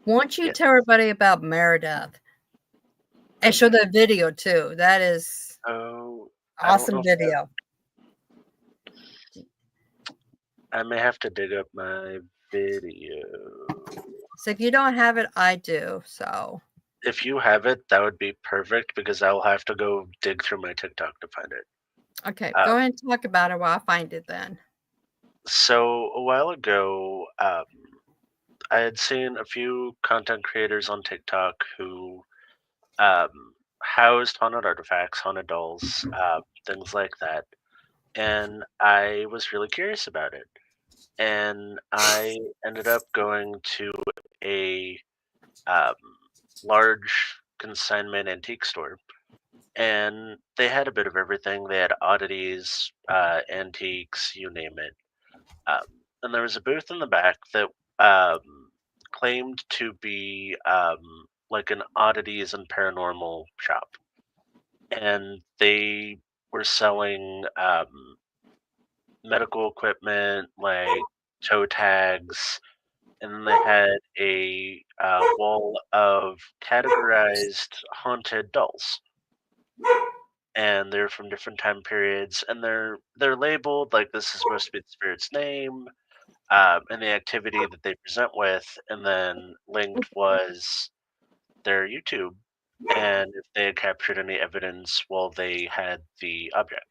won't you Yes. tell everybody about Meredith and show the video too? That is Oh, I don't know awesome if video. I may have to dig up my video. So if you don't have it, I do. So If you have it, that would be perfect because I'll have to go dig through my TikTok to find it. okay, go ahead and talk about it while I find it then. So a while ago, I had seen a few content creators on TikTok who housed haunted artifacts, haunted dolls, things like that, and I was really curious about it. And I ended up going to a um, large consignment antique store, and they had a bit of everything. They had oddities, antiques, you name it. Um, and there was a booth in the back that claimed to be like an oddities and paranormal shop, and they were selling medical equipment like toe tags, and then they had a wall of categorized haunted dolls, and they're from different time periods, and they're labeled like this is supposed to be the spirit's name, and the activity that they present with, and then linked was their YouTube, and if they had captured any evidence while they had the object.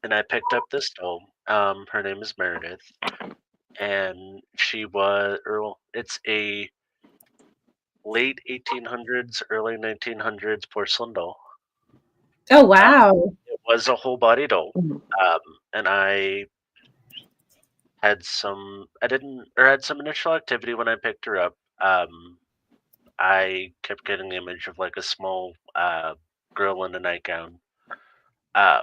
And I picked up this doll. Her name is Meredith, and she was, or well, it's a late 1800s, early 1900s porcelain doll. Oh, wow. It was a whole body doll, Mhm. and I had some. I didn't, or had some initial activity when I picked her up. I kept getting the image of like a small girl in a nightgown, um,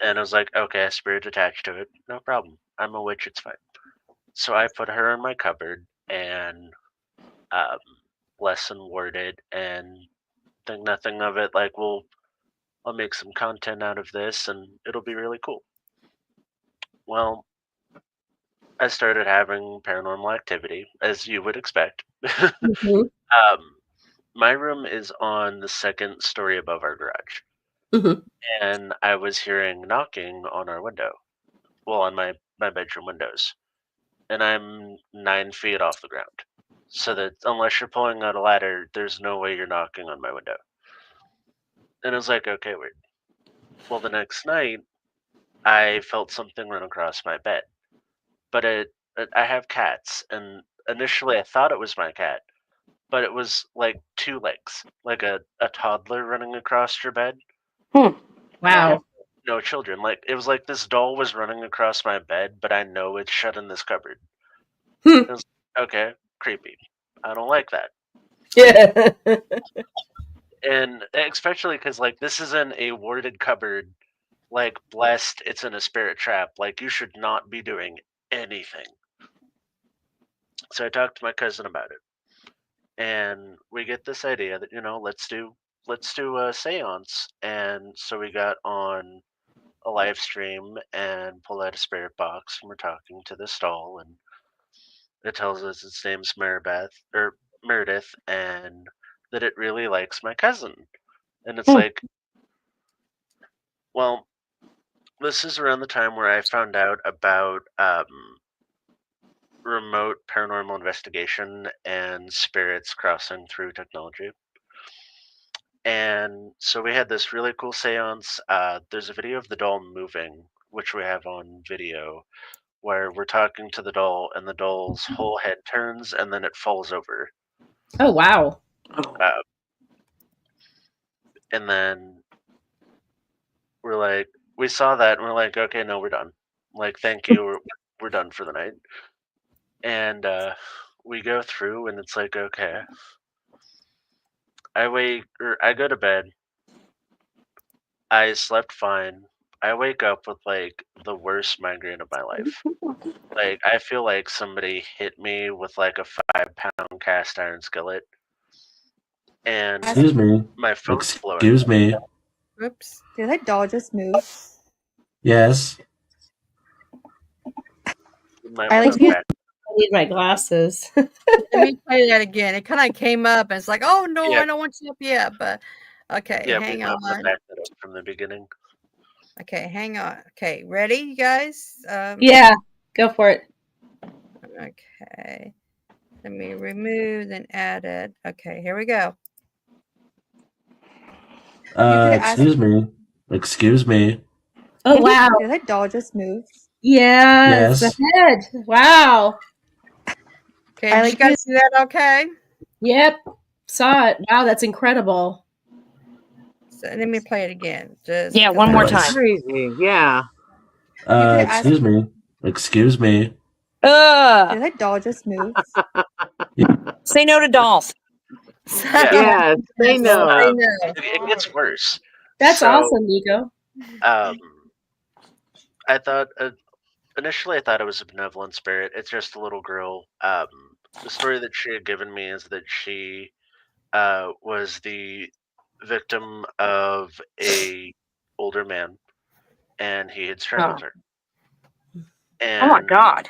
and I was like, okay, a spirit attached to it, no problem. I'm a witch, it's fine. So I put her in my cupboard and um, bless and ward it, and think nothing of it. Like, well, I'll make some content out of this, and it'll be really cool. Well, I started having paranormal activity, as you would expect. Mhm, My room is on the second story above our garage, mhm. and I was hearing knocking on our window, well, on my bedroom windows, and I'm 9 feet off the ground. So that unless you're pulling out a ladder, there's no way you're knocking on my window. And I was like, okay, weird. Well, the next night, I felt something run across my bed, but I have cats, and initially I thought it was my cat, but it was like two legs, like a toddler running across your bed. Hmm. And I have Wow. no children. Like it was like this doll was running across my bed, but I know it's shut in this cupboard. Hmm. It was okay, creepy. I don't like that. Yeah. And especially because like this isn't a warded cupboard, like blessed, it's in a spirit trap. Like you should not be doing anything. So I talked to my cousin about it, and we get this idea that let's do a séance. And so we got on a live stream and pull out a spirit box, and we're talking to this doll, and it tells us its name's Meredith, and that it really likes my cousin. And it's Hmm. like, well, this is around the time where I found out about remote paranormal investigation and spirits crossing through technology. And so we had this really cool seance. There's a video of the doll moving, which we have on video, where we're talking to the doll and the doll's whole head turns and then it falls over. Oh, wow. Oh. And then we're like, we saw that and we're like, okay, no, we're done. Like, thank you. We're done for the night. And we go through and it's like, okay. I go to bed. I slept fine. I wake up with like the worst migraine of my life. Like I feel like somebody hit me with like a 5-pound cast iron skillet, and Excuse me. my phone's blowing Excuse up. me. Whoops. Did that doll just move? Yes. You might I want like to to use back. I need my glasses. Let me play that again. It kind of came up and it's like, oh no, Yeah. I don't want you up yet. But okay, Yeah, we hang might wanna on. back that up from the beginning. Okay, hang on. Okay, ready, you guys? Yeah, go for it. Okay. Let me remove and add it. Okay, here we go. Excuse me. Excuse me. Oh, wow. Did that doll just move? Yeah, it's the Yes. head. Wow. Okay, I did like you guys this. see that okay? Yep. Saw it. Wow, that's incredible. So let me play it again. Just Yeah, 'cause one I more like- time. Crazy. Yeah. Excuse me. Excuse me. Did Ugh. that doll just move? Say no to dolls. Yeah. Yes, they know. I Um, know. it gets worse. That's So, awesome, Nico. um, I thought initially I thought it was a benevolent spirit. It's just a little girl. The story that she had given me is that she was the victim of a older man, and he had strangled her. Oh my And god.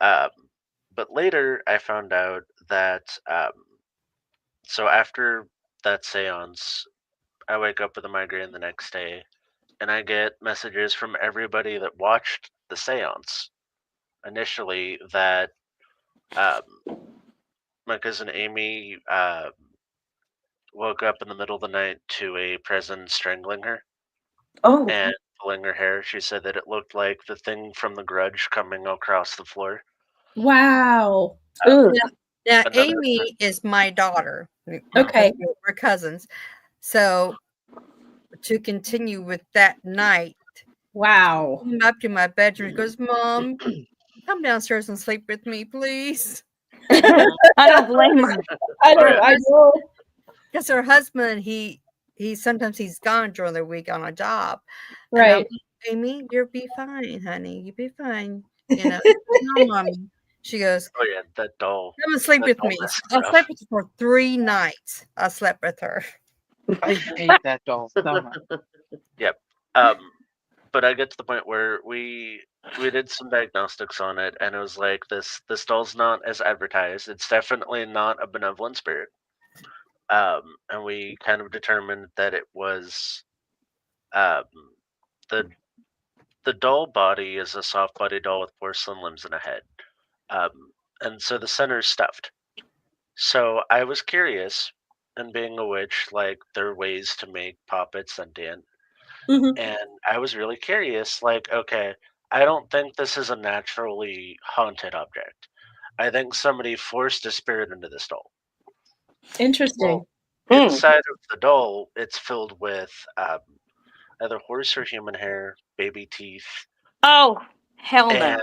but later I found out that so after that seance, I wake up with a migraine the next day, and I get messages from everybody that watched the seance initially that um, my cousin Amy woke up in the middle of the night to a presence strangling her Oh. and pulling her hair. She said that it looked like the thing from The Grudge coming across the floor. Wow. Ugh. Now, Another Amy is my daughter. Okay. We're cousins. So to continue with that night, Wow. came up to my bedroom. He goes, Mom, come downstairs and sleep with me, please. I don't blame her. I know. Because her husband, he sometimes he's gone during the week on a job. And I'm Right. like, Amy, you'll be fine, honey. You'll be fine. You know, no, Mommy. She goes, Oh yeah, that doll. come and sleep That with doll me. messed I her up. slept with her for 3 nights. I slept with her. I hate that doll so much. Yep. But I get to the point where we did some diagnostics on it, and it was like this doll's not as advertised. It's definitely not a benevolent spirit. And we kind of determined that it was um, the doll body is a soft body doll with porcelain limbs and a head, and so the center's stuffed. So I was curious, and being a witch, like there are ways to make poppets sentient. Mhm. And I was really curious, like, okay, I don't think this is a naturally haunted object. I think somebody forced a spirit into this doll. Interesting. Well, Mm. inside of the doll, it's filled with either horse or human hair, baby teeth, Oh, hell no. and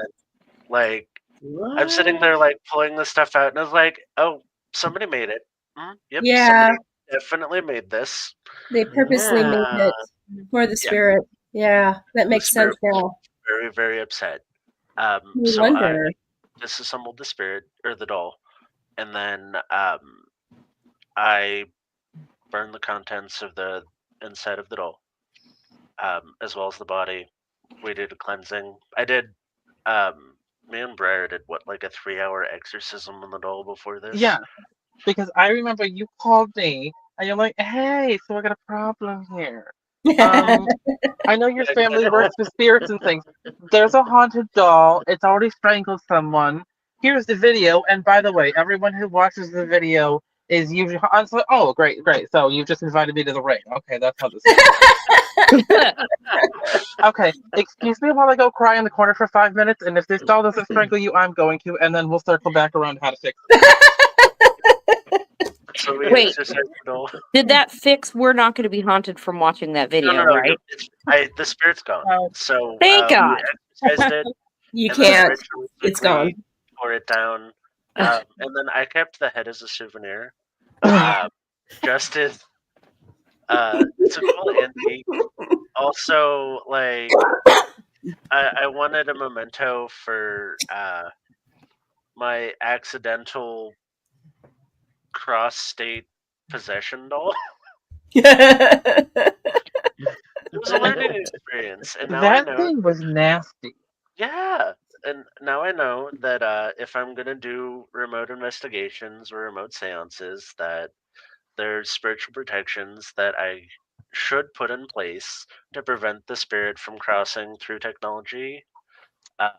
like I'm sitting there like pulling this stuff out, and I was like, oh, somebody made it. Yep, Yeah. somebody definitely made this. They purposely made Yeah. it for the spirit. Yeah, that makes sense spirit was now. very, very upset. No So I wonder. disassembled the spirit or the doll, and then I burned the contents of the inside of the doll, as well as the body. We did a cleansing. I did. Me and Briar did what, like a 3-hour exorcism on the doll before this. Yeah, because I remember you called me and you're like, "Hey, so I got a problem here. I know your family works with spirits and things. There's a haunted doll. It's already strangled someone. Here's the video. And by the way, everyone who watches the video is usually. I was like, oh, great. So you've just invited me to the ring. Okay, that's how this is. Okay, excuse me while I go cry in the corner for 5 minutes. And if this doll doesn't strangle you, I'm going to. And then we'll circle back around how to fix it. So we Wait. exorcised the doll. Did that fix we're not going to be haunted from watching that video, No, right? the spirit's gone. Oh. So Thank God. we exorcised it. You and then can't. ritualistically It's gone. Tore it down, and then I kept the head as a souvenir, just as it's a cool antique. Also, like I wanted a memento for my accidental cross-state possession doll. It was a learning experience, and now I That know. thing was nasty. Yeah, and now I know that if I'm gonna do remote investigations or remote seances, that there's spiritual protections that I should put in place to prevent the spirit from crossing through technology. Um,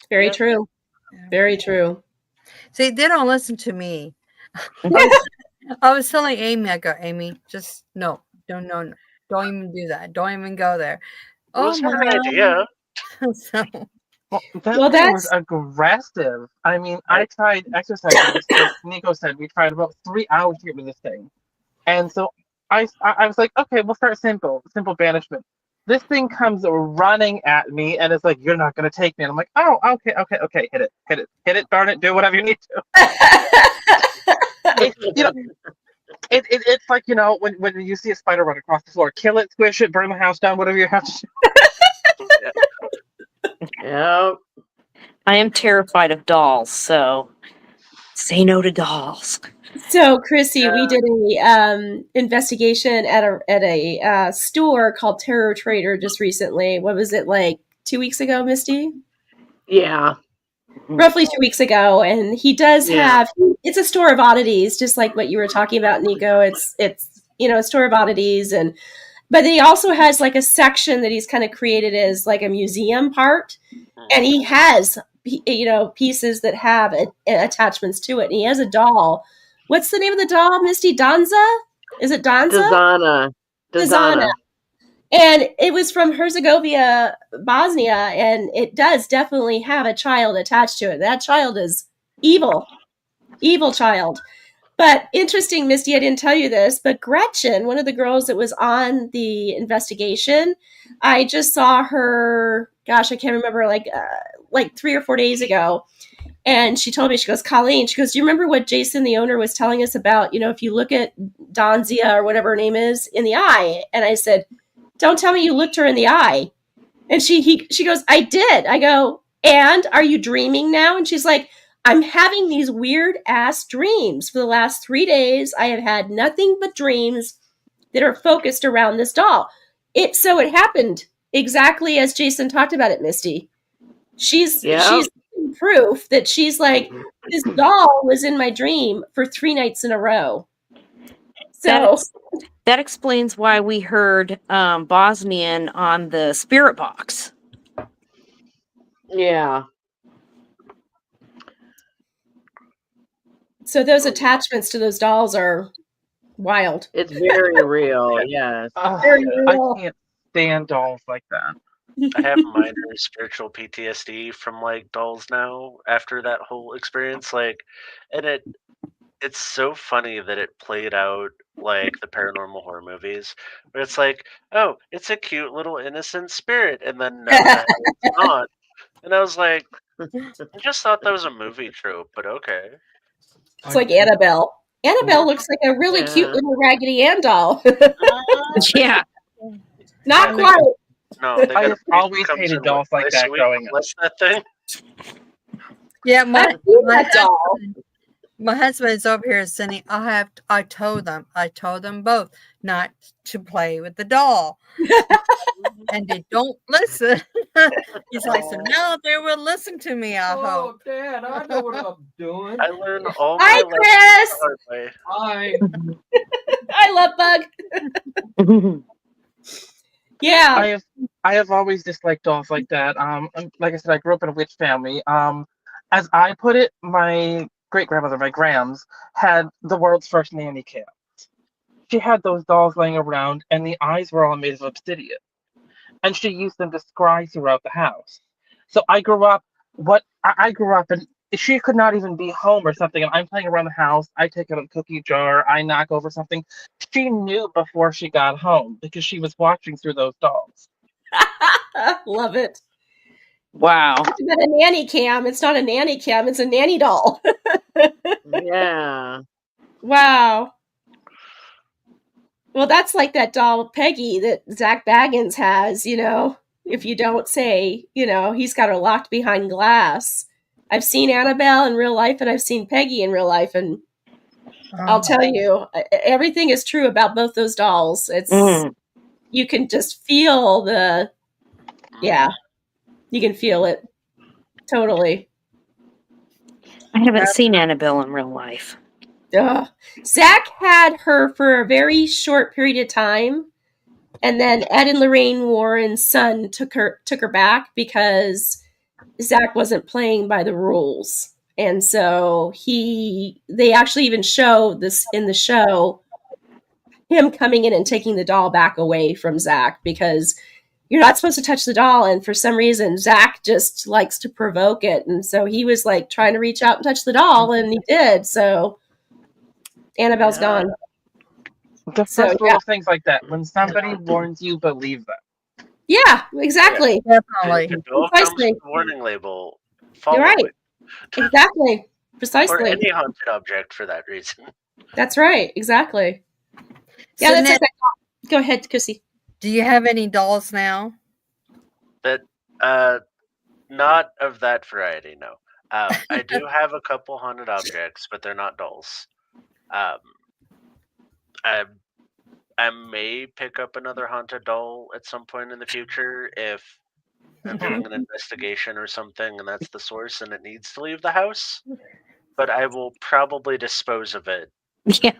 Very yeah, true. Very true. See, they don't listen to me. I was telling Amy, I go, Amy, just no, no, don't even do that. Don't even go there. well, Oh, it's not an idea. so Well, that Well, thing was that's aggressive. I mean, I I tried exercising, just like Nico said. We tried about 3 hours to get rid of this thing, and so I was like, okay, we'll start simple banishment. This thing comes running at me, and it's like, you're not gonna take me. And I'm like, oh, okay, hit it, darn it, do whatever you need to. It, you know, it's like, when you see a spider run across the floor, kill it, squish it, burn the house down, whatever you have to do. Yep. I am terrified of dolls, so say no to dolls. So, Chrissy, Yeah. we did a investigation at a store called Terror Trader just recently. What was it, like 2 weeks ago, Misty? Yeah. Roughly 2 weeks ago, and he does Yeah. have. It's a store of oddities, just like what you were talking about, Nico. It's a store of oddities, but he also has like a section that he's kind of created as like a museum part, and he has pieces that have attachments to it. And he has a doll. What's the name of the doll, Misty? Danza? Is it Danza? Dazana. Dazana. And it was from Herzegovina, Bosnia, and it does definitely have a child attached to it. That child is evil child. But interesting, Misty, I didn't tell you this, but Gretchen, one of the girls that was on the investigation, I just saw her, gosh, I can't remember, like 3 or 4 days ago. And she told me, she goes, Colleen, she goes, do you remember what Jason, the owner, was telling us about, if you look at Donzia or whatever her name is in the eye? And I said, don't tell me you looked her in the eye. And she goes, I did. I go, and are you dreaming now? And she's like, I'm having these weird ass dreams for the last 3 days. I have had nothing but dreams that are focused around this doll. So it happened exactly as Jason talked about it, Misty. She's proof that she's like, this doll was in my dream for 3 nights in a row. So that explains why we heard Bosnian on the spirit box. Yeah. So those attachments to those dolls are wild. It's very real. Yes. Very real. I can't stand dolls like that. I have minor spiritual PTSD from like dolls now after that whole experience. And it's so funny that it played out like the paranormal horror movies, where it's like, oh, it's a cute little innocent spirit, and then no, the hell it's not. And I was like, I just thought that was a movie trope, but okay. It's like Annabelle. Annabelle looks like a really cute little Raggedy Ann doll. Yeah. Not quite. No, they I got have always hated dolls like that growing up. That thing. Yeah, doll. My husband is over here saying, I told them both not to play with the doll. And they don't listen. He's like, so now they will listen to me, I hope. Dad, I know what I'm doing. I learned all Hi, my Chris. lessons the hard way. Hi. I love Bug. Yeah. I have always disliked dolls like that. Like I said, I grew up in a witch family. As I put it, my great grandmother, my Grams, had the world's first nanny cam. She had those dolls laying around, and the eyes were all made of obsidian. And she used them to scry throughout the house. So I grew up. And she could not even be home or something, and I'm playing around the house. I take out a cookie jar, I knock over something. She knew before she got home because she was watching through those dolls. Love it. Wow. It's not a nanny cam. It's not a nanny cam. It's a nanny doll. Yeah. Wow. Well, that's like that doll Peggy that Zach Baggins has, if you don't say, he's got her locked behind glass. I've seen Annabelle in real life and I've seen Peggy in real life, and I'll tell you, everything is true about both those dolls. You can just feel you can feel it. Totally. I haven't seen Annabelle in real life. Ugh. Zach had her for a very short period of time, and then Ed and Lorraine Warren's son took her back because Zach wasn't playing by the rules. And so they actually even show this in the show, him coming in and taking the doll back away from Zach because you're not supposed to touch the doll. And for some reason, Zach just likes to provoke it. And so he was like trying to reach out and touch the doll, and he did. So Annabelle's gone. The first little things like that. When somebody warns you, believe them. Yeah, exactly. Definitely. If it all comes with a warning label, follow You're right. it. Exactly. Precisely. Or any haunted object for that reason. That's right. Exactly. Yeah, that's like that. Go ahead, Chrissy. Do you have any dolls now? That not of that variety, no. I do have a couple haunted objects, but they're not dolls. I may pick up another haunted doll at some point in the future if I'm doing an investigation or something and that's the source and it needs to leave the house. But I will probably dispose of it. Yeah.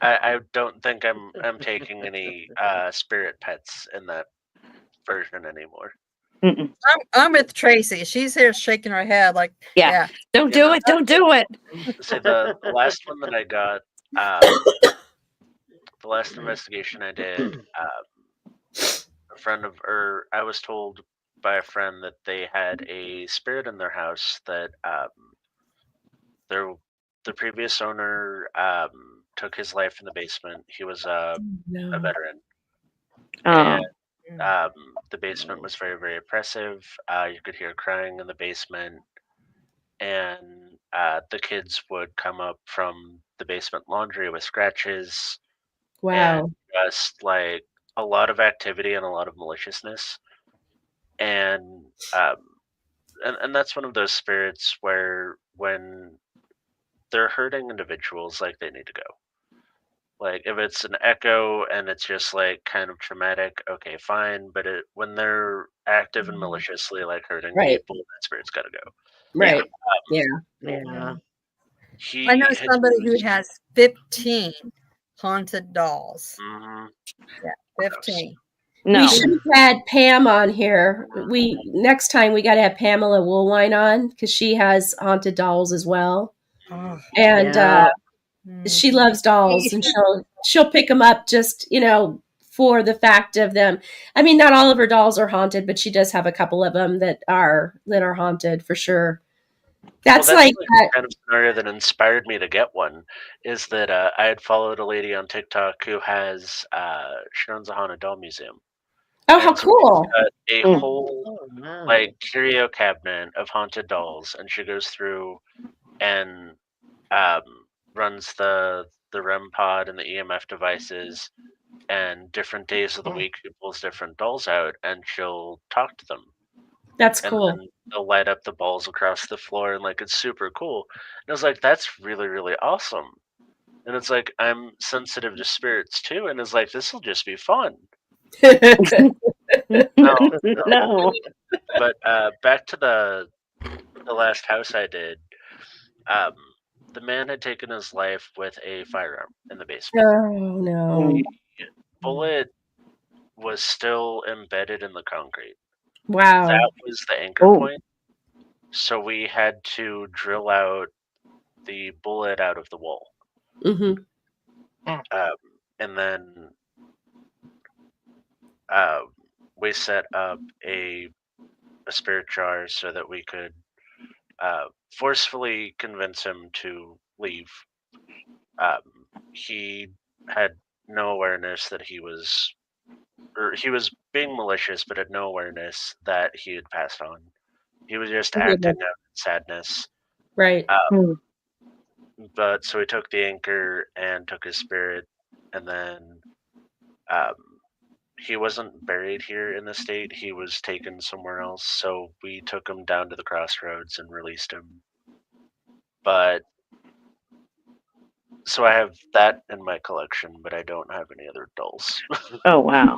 I don't think I'm taking any spirit pets in that version anymore. I'm with Tracy. She's here shaking her head like, yeah. Don't do it. Don't do it. See, the last one that I got, the last investigation I did, I was told by a friend that they had a spirit in their house that the previous owner took his life in the basement. He was a veteran. And the basement was very, very oppressive. You could hear crying in the basement. And the kids would come up from the basement laundry with scratches. Wow. And just like a lot of activity and a lot of maliciousness. And that's one of those spirits where when they're hurting individuals, like they need to go. Like if it's an echo and it's just like kind of traumatic, okay, fine. But when they're active and maliciously like hurting people, that spirit's got to go. Right. Yeah. I know somebody who has 15 haunted dolls. Yeah, 15. No. We should have had Pam on here. Next time we got to have Pamela Woolwine on because she has haunted dolls as well, and she loves dolls, and she'll pick them up just for the fact of them. I mean, not all of her dolls are haunted, but she does have a couple of them that are haunted for sure. That's like the kind of scenario that inspired me to get one. Is that I had followed a lady on TikTok who has she runs a haunted doll museum. Oh, how cool! She's got a whole like curio cabinet of haunted dolls, and she goes through and runs the REM pod and the EMF devices, and different days of the week she pulls different dolls out, and she'll talk to them. That's cool. And then they'll light up the balls across the floor, and like it's super cool. And I was like, that's really, really awesome. And it's like I'm sensitive to spirits too, and it's like this will just be fun. No. But back to the last house I did. The man had taken his life with a firearm in the basement. Oh no! The bullet was still embedded in the concrete. Wow. That was the anchor point. So we had to drill out the bullet out of the wall. Mm-hmm. And then we set up a spirit jar so that we could forcefully convince him to leave. He had no awareness that he was being malicious, but had no awareness that he had passed on. He was just acting out in sadness. Right. But so we took the anchor and took his spirit, and then he wasn't buried here in the state. He was taken somewhere else. So we took him down to the crossroads and released him. But so I have that in my collection, but I don't have any other dolls. Oh, wow.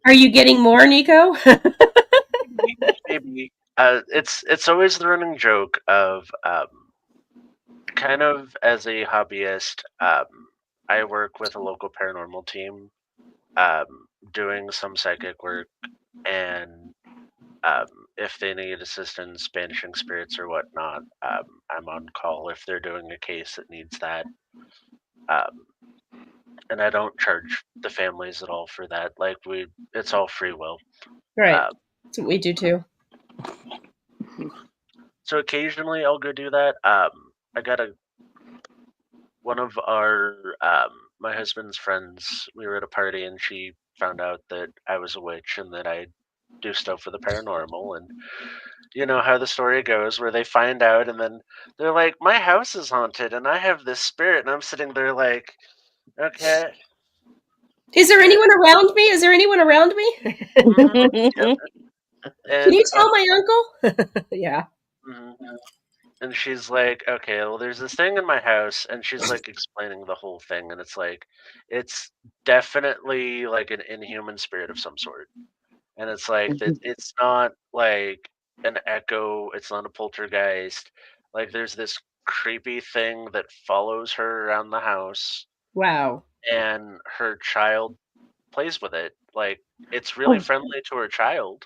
Are you getting more, Nico? It's always the running joke of kind of as a hobbyist. I work with a local paranormal team, um, doing some psychic work, and if they need assistance banishing spirits or whatnot, I'm on call if they're doing a case that needs that. And I don't charge the families at all for that. Like it's all free will. Right. Uh, That's what we do too. so occasionally I'll go do that. I got one of our my husband's friends. We were at a party and she found out that I was a witch and that I do stuff for the paranormal, and you know how the story goes where they find out and then they're like, my house is haunted and I have this spirit, and I'm sitting there like, okay. Is there anyone around me? Is there anyone around me? Yep. Can you tell my uncle? Yeah. And she's like, okay, well, there's this thing in my house, and she's like explaining the whole thing, and it's like, it's definitely like an inhuman spirit of some sort, and it's like that. It's not like an echo. It's not a poltergeist. Like there's this creepy thing that follows her around the house. Wow. And her child plays with it. Like it's really friendly to her child.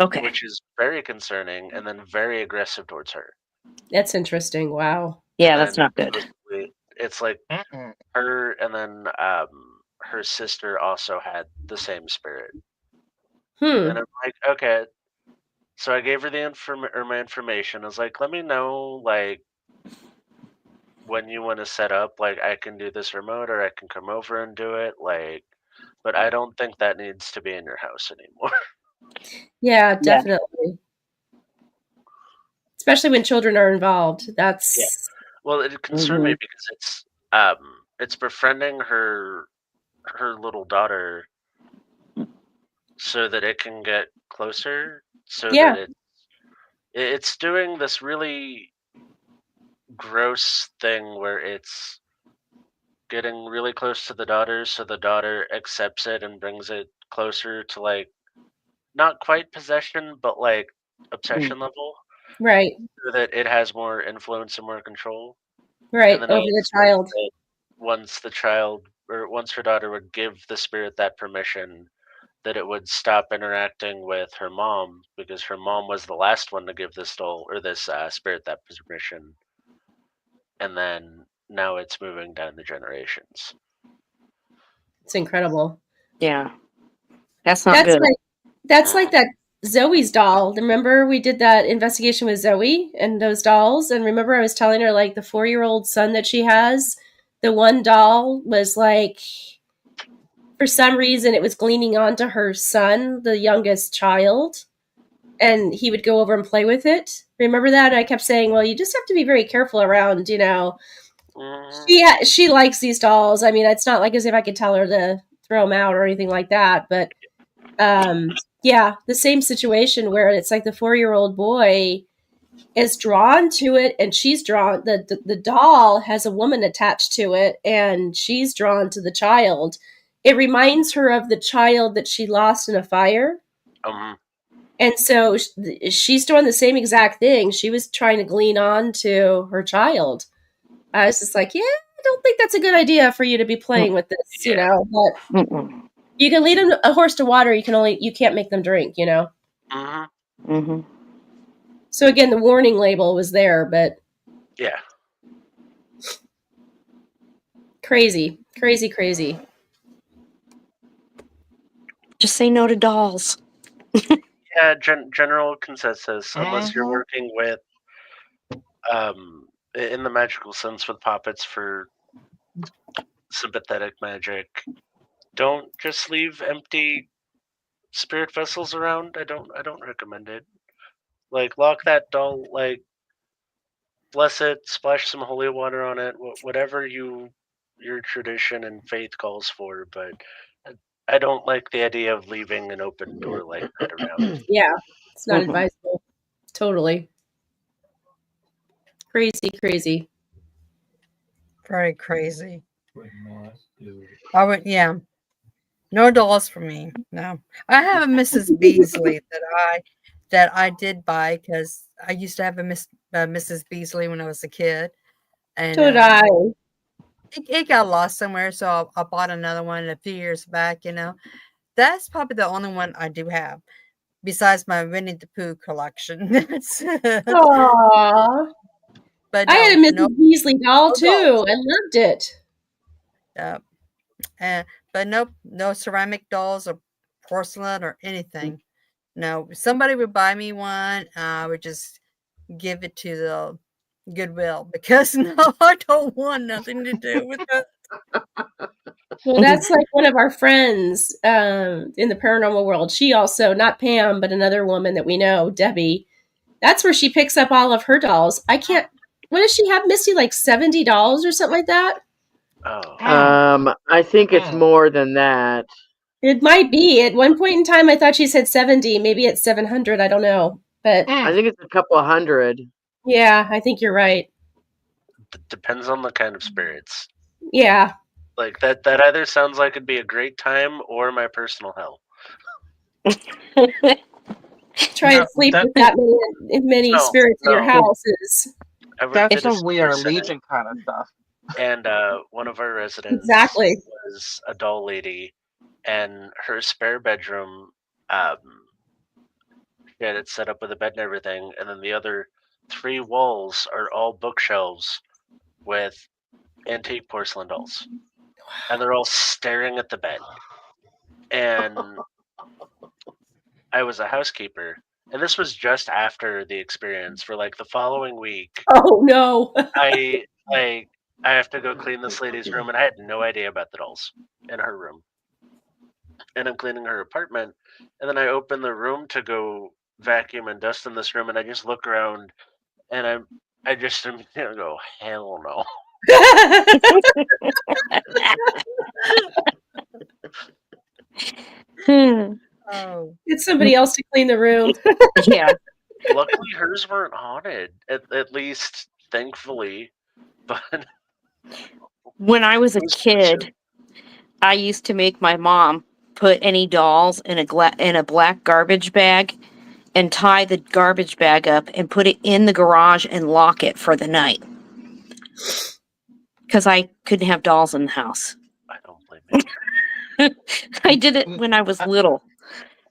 Okay. Which is very concerning, and then very aggressive towards her. That's interesting. Wow. Yeah, that's not good. It's like her, and then her sister also had the same spirit. And I'm like, okay. So I gave her my information. I was like, let me know like when you want to set up. Like I can do this remote, or I can come over and do it. Like, but I don't think that needs to be in your house anymore. Yeah, definitely. Especially when children are involved. That's Well, it concerned me because it's befriending her little daughter so that it can get closer, so that it's doing this really gross thing where it's getting really close to the daughter, so the daughter accepts it and brings it closer to like not quite possession, but like obsession level. Right. So that it has more influence and more control. Right, And then over the child. Once the child, or once her daughter would give the spirit that permission, that it would stop interacting with her mom, because her mom was the last one to give this doll or this spirit that permission. And then now it's moving down the generations. It's incredible. Yeah. That's not good. That's like that Zoe's doll. Remember we did that investigation with Zoe and those dolls? And remember I was telling her like the 4-year-old son that she has, the one doll was like, for some reason it was gleaning onto her son, the youngest child, and he would go over and play with it. Remember that? And I kept saying, well, you just have to be very careful around, you know. She likes these dolls. I mean, it's not like as if I could tell her to throw them out or anything like that, but yeah, the same situation where it's like the 4-year-old boy is drawn to it, and she's drawn, the doll has a woman attached to it, and she's drawn to the child. It reminds her of the child that she lost in a fire. And so she's doing the same exact thing. She was trying to glean on to her child. I was just like, yeah, I don't think that's a good idea for you to be playing with this, you know, but you can lead a horse to water. You can't make them drink, you know? So again, the warning label was there, but yeah, crazy. Just say no to dolls. Yeah, general consensus, unless you're working with in the magical sense with puppets for sympathetic magic, don't just leave empty spirit vessels around. I don't recommend it. Like lock that doll, like bless it, splash some holy water on it, whatever your tradition and faith calls for, but I don't like the idea of leaving an open door like that around. Yeah, it's not advisable. Totally. Crazy. Very crazy. I would, yeah. No dolls for me. No. I have a Mrs. Beasley that I did buy because I used to have a Mrs. Beasley when I was a kid, and So did I. it got lost somewhere. So I bought another one a few years back. That's probably the only one I do have, besides my Winnie the Pooh collection. That's it. Aww. But I had a no Mrs. Beasley doll too. dolls. I loved it. But nope, no ceramic dolls or porcelain or anything. No, if somebody would buy me one, I would just give it to the Goodwill because no, I don't want nothing to do with it. Well, that's like one of our friends in the paranormal world. She also, not Pam, but another woman that we know, Debbie. That's where she picks up all of her dolls. I can't. What does she have, Misty? Like $70 or something like that? Oh. I think it's more than that. It might be. At one point in time, I thought she said 70. Maybe it's 700. I don't know. But I think it's a couple of hundred. yeah, I think you're right. Depends on the kind of spirits. Yeah. Like that either sounds like it'd be a great time or my personal hell. Try and sleep with that many spirits in your house is. That's some We Are Legion kind of stuff. And one of our residents Exactly. was a doll lady, and her spare bedroom, she had it set up with a bed and everything, and then the other 3 walls are all bookshelves with antique porcelain dolls. And they're all staring at the bed. And I was a housekeeper, and this was just after the experience. For like the following week, oh no, I have to go clean this lady's room, and I had no idea about the dolls in her room. And I'm cleaning her apartment, and then I open the room to go vacuum and dust in this room, and I just look around, and I just go, hell no. Oh, get somebody else to clean the room. Yeah. Luckily, hers weren't haunted. At least, thankfully. But when I was a kid, I used to make my mom put any dolls in a black garbage bag and tie the garbage bag up and put it in the garage and lock it for the night. Because I couldn't have dolls in the house. I don't blame you. I did it when I was little.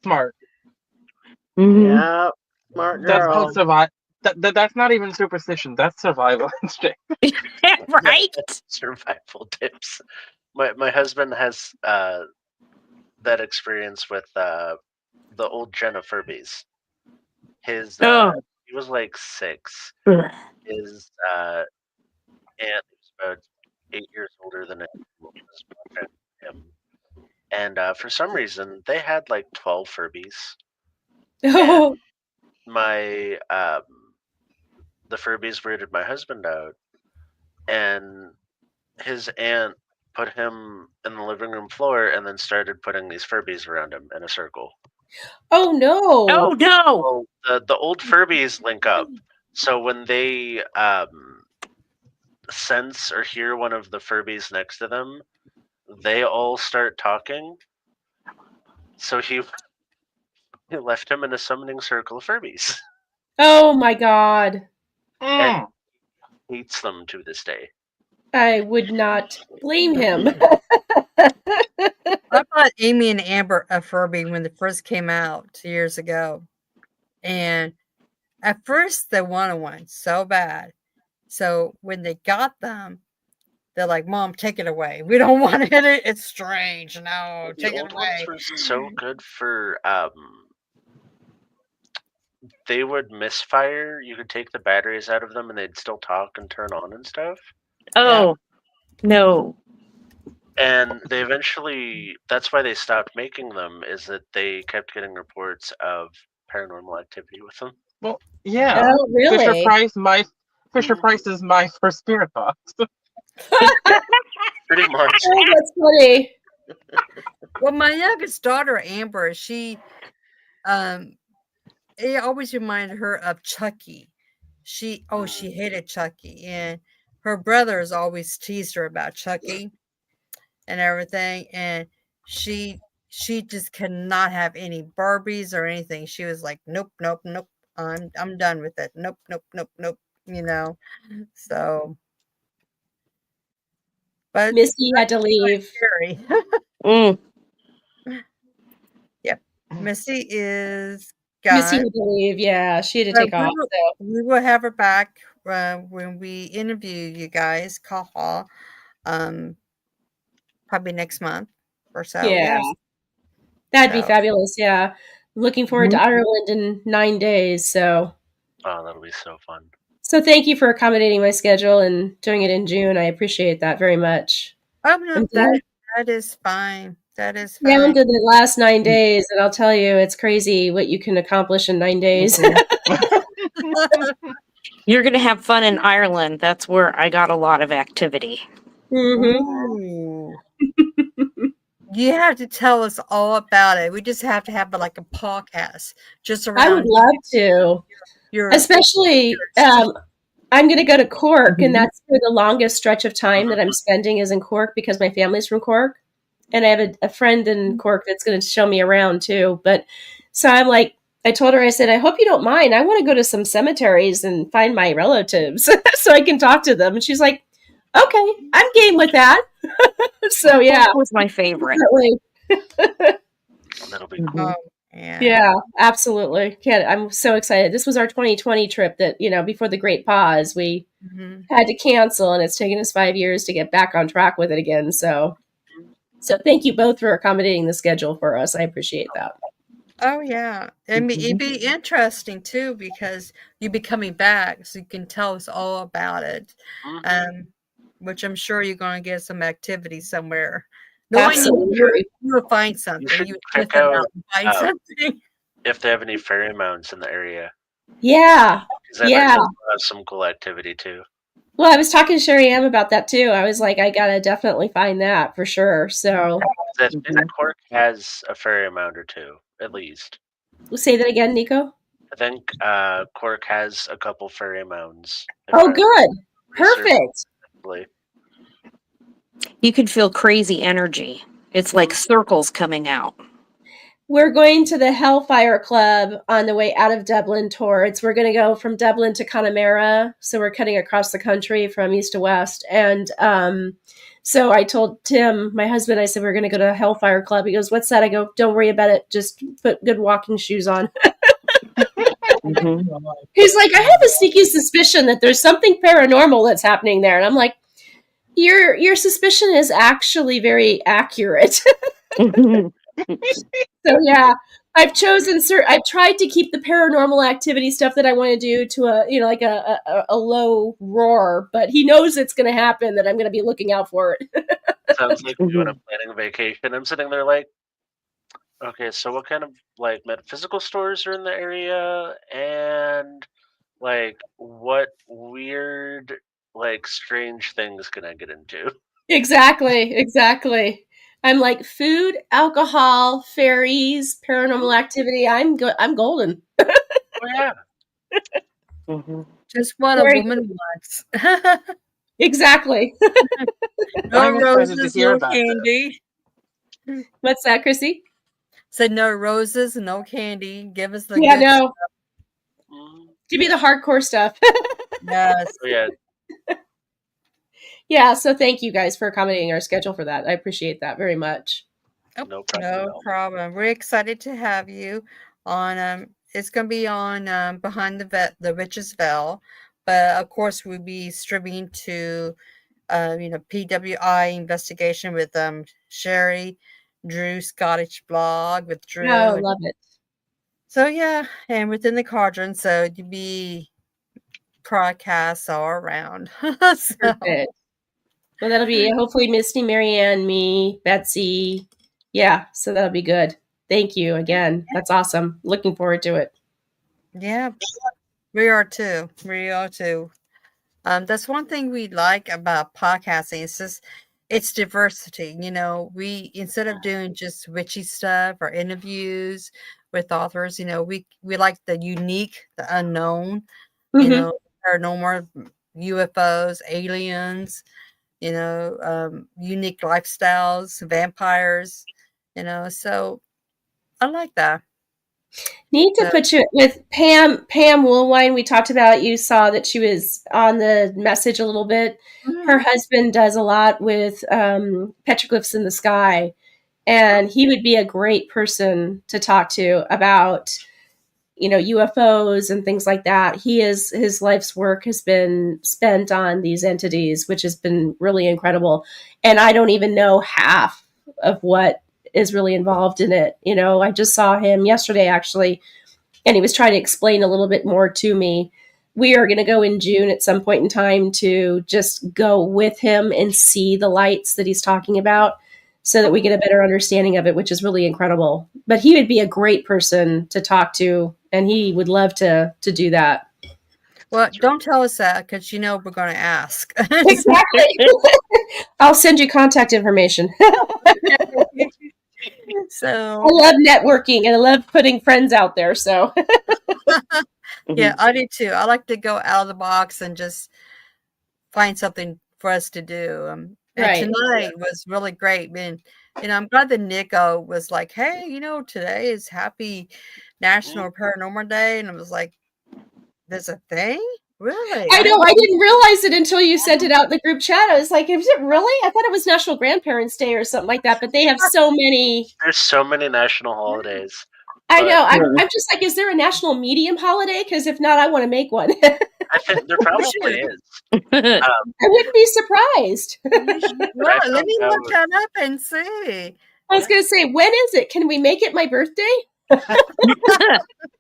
Smart. Mm-hmm. Yeah, smart girl. That's called survival. That's not even superstition. That's survival instinct. Right? Survival tips. My husband has that experience with the old Jenna Furbies. His he was like 6. His aunt was about 8 years older than him, and for some reason they had like 12 Furbies. Oh. My the Furbies weirded my husband out, and his aunt put him in the living room floor and then started putting these Furbies around him in a circle. Oh no! Oh no! Well, the old Furbies link up, so when they sense or hear one of the Furbies next to them, they all start talking. So he left him in a summoning circle of Furbies. Oh my god! And hates them to this day. I would not blame him. I bought Amy and Amber a Furby when they first came out 2 years ago. And at first they wanted one so bad. So when they got them, they're like, Mom, take it away. We don't want to hit it. It's strange. No, take the it old away. ones were so good for they would misfire. You could take the batteries out of them and they'd still talk and turn on and stuff. Oh, no. And they eventually, that's why they stopped making them, is that they kept getting reports of paranormal activity with them. Well, yeah. Oh, really? Fisher Price is my first spirit box. Pretty much. Oh, that's funny. Well, my youngest daughter, Amber, she it always reminded her of Chucky. She hated Chucky, and her brothers always teased her about Chucky and everything, and she she just cannot have any Barbies or anything. She was like, nope, nope, nope. I'm done with it. Nope, nope, nope, nope. You know, so but Missy had to leave. scary. Mm. Yep, Missy is Missy gone. had to leave. Yeah, she had to But take off. So we will have her back when we interview you guys, Kaha, um, probably next month or so. yeah, Yes. that'd be So fabulous. Yeah, looking forward to Ireland in 9 days. So Oh, that'll be so fun. thank you for accommodating my schedule and doing it in June. I appreciate that very much. oh no, I'm down, that is fine. That is down fine. to the last 9 days, and I'll tell you, it's crazy what you can accomplish in 9 days. You're going to have fun in Ireland. That's where I got a lot of activity. Ooh. You have to tell us all about it. We just have to have like a podcast just I would around love to, your especially. I'm going to go to Cork, and that's where the longest stretch of time that I'm spending is in Cork because my family's from Cork, and I have a friend in Cork that's going to show me around too. But so I'm like, I told her, I said, I hope you don't mind. I want to go to some cemeteries and find my relatives so I can talk to them. And she's like, okay, I'm game with that. So yeah, That was my favorite. definitely. That'll be oh, Yeah, absolutely. I'm so excited. This was our 2020 trip that, before the great pause, we had to cancel, and it's taken us 5 years to get back on track with it again. So thank you both for accommodating the schedule for us. I appreciate that. Oh yeah, it'd be interesting too because you'd be coming back, so you can tell us all about it. Which I'm sure you're going to get some activity somewhere. Knowing Absolutely. you'll find You something. should You check sniff it out out and find something. if they have any fairy mounds in the area. Yeah. Because that Yeah. does have some cool activity too. Well, I was talking to Sherry Ann about that too. I was like, I gotta definitely find that for sure. So I think Cork has a fairy mound or two, at least. say that again, Nico. I think Cork has a couple fairy mounds. Oh, good. Perfect. Correctly. You could feel crazy energy. It's like circles coming out. We're going to the Hellfire Club on the way out of Dublin towards. We're going to go from Dublin to Connemara. So we're cutting across the country from east to west. And so I told Tim, my husband, I said, we're going to go to Hellfire Club. He goes, what's that? I go, don't worry about it. Just put good walking shoes on. He's like, I have a sneaky suspicion that there's something paranormal that's happening there. And I'm like, your suspicion is actually very accurate. So yeah, I've tried to keep the paranormal activity stuff that I want to do to a low roar, but he knows it's going to happen, that I'm going to be looking out for it. Sounds like me when I'm planning a vacation. I'm sitting there like, okay, so what kind of like metaphysical stores are in the area, and like what weird, like strange things can I get into? Exactly. I'm like, food, alcohol, fairies, paranormal activity. I'm golden. Oh yeah. Just what a woman wants. Exactly. No I'm excited to roses, hear no about candy. What's that, Chrissy? Said no roses, no candy. Give us the Yeah, good no. Mm. Give me the hardcore stuff. Yes. Oh, yeah. Yeah, so thank you guys for accommodating our schedule for that. I appreciate that very much. No problem. No problem. We're excited to have you on. It's going to be on Behind the Witch's Veil, but of course we'll be streaming to, PWI investigation with Sherry, Drew Scottish blog with Drew. Oh, love it. So yeah, and within the cauldron, so to be podcasts all around. So, Perfect. Well, that'll be hopefully Misty, Marianne, me, Betsy. Yeah, so that'll be good. Thank you again. That's awesome. Looking forward to it. yeah, we are too. We are too. That's one thing we like about podcasting. It's just it's diversity. We instead of doing just witchy stuff or interviews with authors, we like the unique, the unknown, paranormal, UFOs, aliens, unique lifestyles, vampires, So I like that. Need to put you with Pam Woolwine. We talked about, you saw that she was on the message a little bit. Her husband does a lot with petroglyphs in the sky, and he would be a great person to talk to about UFOs and things like that. His life's work has been spent on these entities, which has been really incredible, and I don't even know half of what is really involved in it. I just saw him yesterday actually, and he was trying to explain a little bit more to me. We are going to go in June at some point in time to just go with him and see the lights that he's talking about, so that we get a better understanding of it, which is really incredible. But he would be a great person to talk to, and he would love to do that. Well, don't tell us that, because we're going to ask. Exactly. I'll send you contact information. So I love networking and I love putting friends out there. So yeah, I do too. I like to go out of the box and just find something for us to do. And tonight was really great. And I'm glad that Nico was like, "Hey, today is Happy National Paranormal Day," and I was like, "There's a thing." Really? I know. I didn't realize it until you sent it out in the group chat. I was like, is it really? I thought it was National Grandparents' Day or something like that, but they have so many. There's so many national holidays. I know. I'm just like, is there a national medium holiday? Because if not, I want to make one. I think there probably is. I wouldn't be surprised. Well, let me look that up and see. I was going to say, when is it? Can we make it my birthday?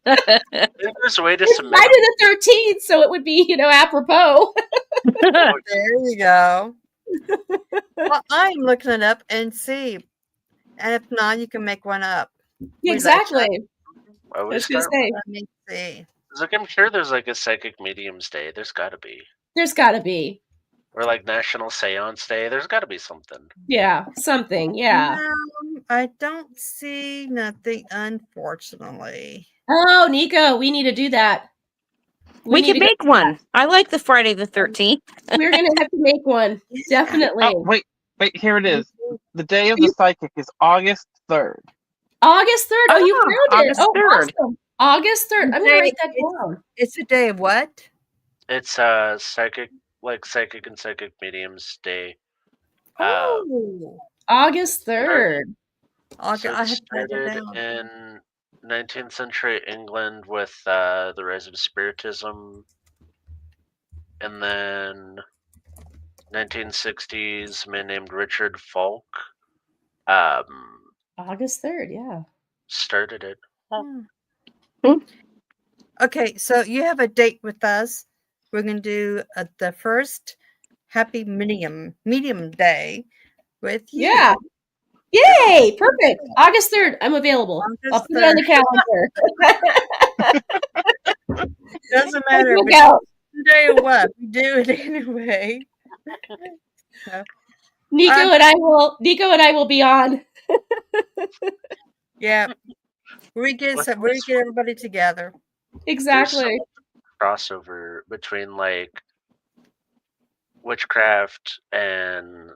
There's a way to submit. Friday the 13th, so it would be, apropos. There you go. Well, I'm looking it up and see. And if not, you can make one up. Exactly. I was Let me see. I'm sure there's like a Psychic Mediums Day. There's got to be. There's got to be. Or like National Seance Day. There's got to be something. Yeah, something. Yeah. No, I don't see nothing, unfortunately. Oh, Nico, we need to do that. We can make one. I like the Friday the 13th. We're going to have to make one. Definitely. Oh, wait, here it is. The day of the psychic is August 3rd. August 3rd? Oh, you found it. August 3rd. Awesome. August 3rd. I'm going to write that down. It's a day of what? It's Psychic and Psychic Mediums Day. August 3rd. Okay, I have to write it started down. in 19th century England with the rise of Spiritism, and then 1960s, a man named Richard Falk August 3rd, yeah. started it. Okay, so you have a date with us. We're going to do the first Happy Medium Day with you. Yeah. Yay! Perfect. August 3rd. I'm available. I'll put it on the calendar. Doesn't matter if it's day or what. We do it anyway. Nico and I will be on. Yeah. We get everybody together. Exactly. Crossover between like witchcraft and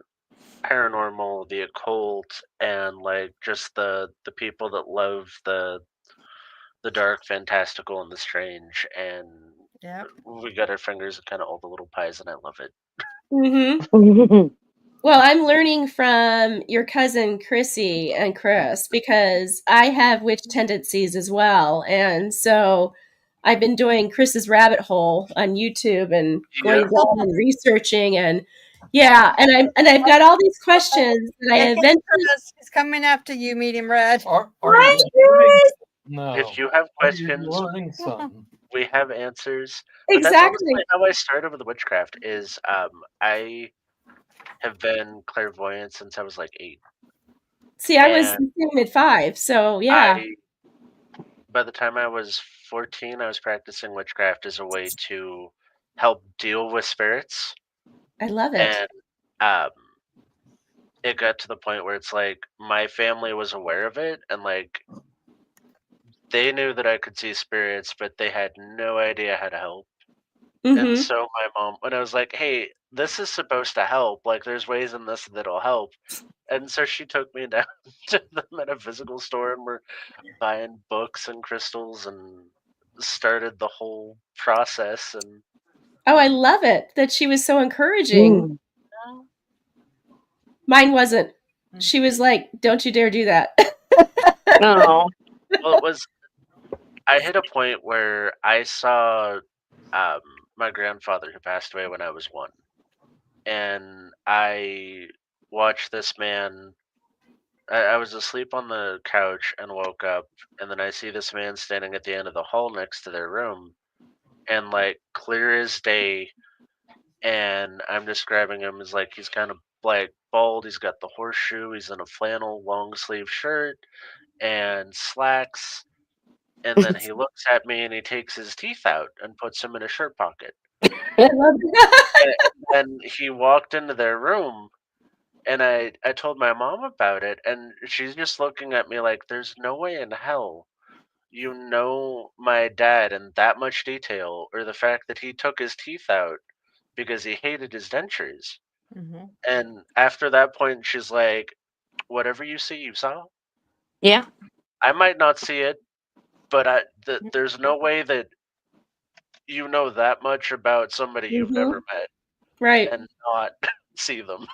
paranormal, the occult, and like just the people that love the dark, fantastical, and the strange. And we got our fingers in kind of all the little pies, and I love it. Mm-hmm. Well, I'm learning from your cousin Chrissy and Chris, because I have witch tendencies as well, and so I've been doing Chris's rabbit hole on YouTube and going down and researching, and I've got all these questions that I eventually. It's coming after you, Medium Red. No. If you have questions, we have answers. Exactly. But that's honestly how I started with the witchcraft. Is I have been clairvoyant since I was like 8. See, I was at 5, so yeah. By the time I was 14, I was practicing witchcraft as a way to help deal with spirits. I love it. And it got to the point where it's like my family was aware of it, and like they knew that I could see spirits, but they had no idea how to help. And so my mom, when I was like, "Hey, this is supposed to help. Like, there's ways in this that'll help. And so she took me down to the metaphysical store, and we're buying books and crystals, and started the whole process. And Oh, I love it that she was so encouraging. Mine wasn't. She was like, "Don't you dare do that." Oh. Well, it was. I hit a point where I saw my grandfather, who passed away when I was 1, and I watched this man. I was asleep on the couch and woke up, and then I see this man standing at the end of the hall next to their room, and like clear as day. And I'm describing him as like he's kind of like bald. He's got the horseshoe. He's in a flannel long sleeve shirt and slacks. And then he looks at me and he takes his teeth out and puts them in his shirt pocket. I love that. And he walked into their room, and I told my mom about it, and she's just looking at me like, there's no way in hell you know my dad in that much detail, or the fact that he took his teeth out because he hated his dentures. Mm-hmm. And after that point, she's like, whatever you see, you saw. Yeah. I might not see it, but there's no way that you know that much about somebody you've never met Right. and not see them.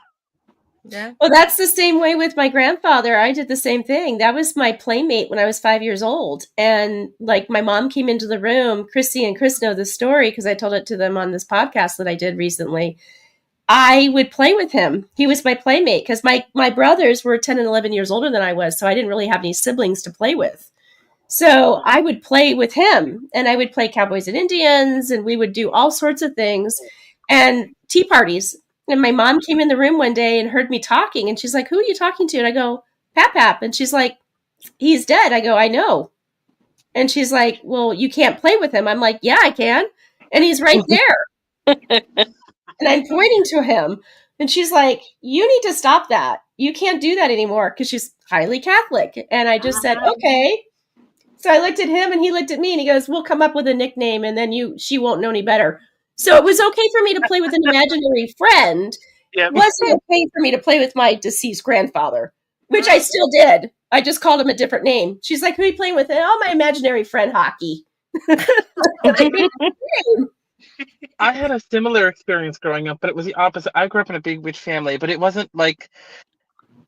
Yeah. Well, that's the same way with my grandfather. I did the same thing. That was my playmate when I was 5 years old. And like my mom came into the room, Chrissy and Chris know this story because I told it to them on this podcast that I did recently. I would play with him. He was my playmate because my brothers were 10 and 11 years older than I was. So I didn't really have any siblings to play with. So I would play with him, and I would play Cowboys and Indians, and we would do all sorts of things and tea parties. And my mom came in the room one day and heard me talking, and she's like, "Who are you talking to?" And I go, "Pap Pap." And she's like, "He's dead." I go, "I know." And she's like, "Well, you can't play with him." I'm like, "Yeah, I can." And he's right there. And I'm pointing to him. And she's like, "You need to stop that. You can't do that anymore," because she's highly Catholic. And I just said, "Okay." So I looked at him and he looked at me and he goes, "We'll come up with a nickname and then she won't know any better." So it was okay for me to play with an imaginary friend. Yep. It wasn't okay for me to play with my deceased grandfather, which I still did. I just called him a different name. She's like, "Who are you playing with?" "Oh, my imaginary friend, Hockey." I had a similar experience growing up, but it was the opposite. I grew up in a big witch family, but it wasn't like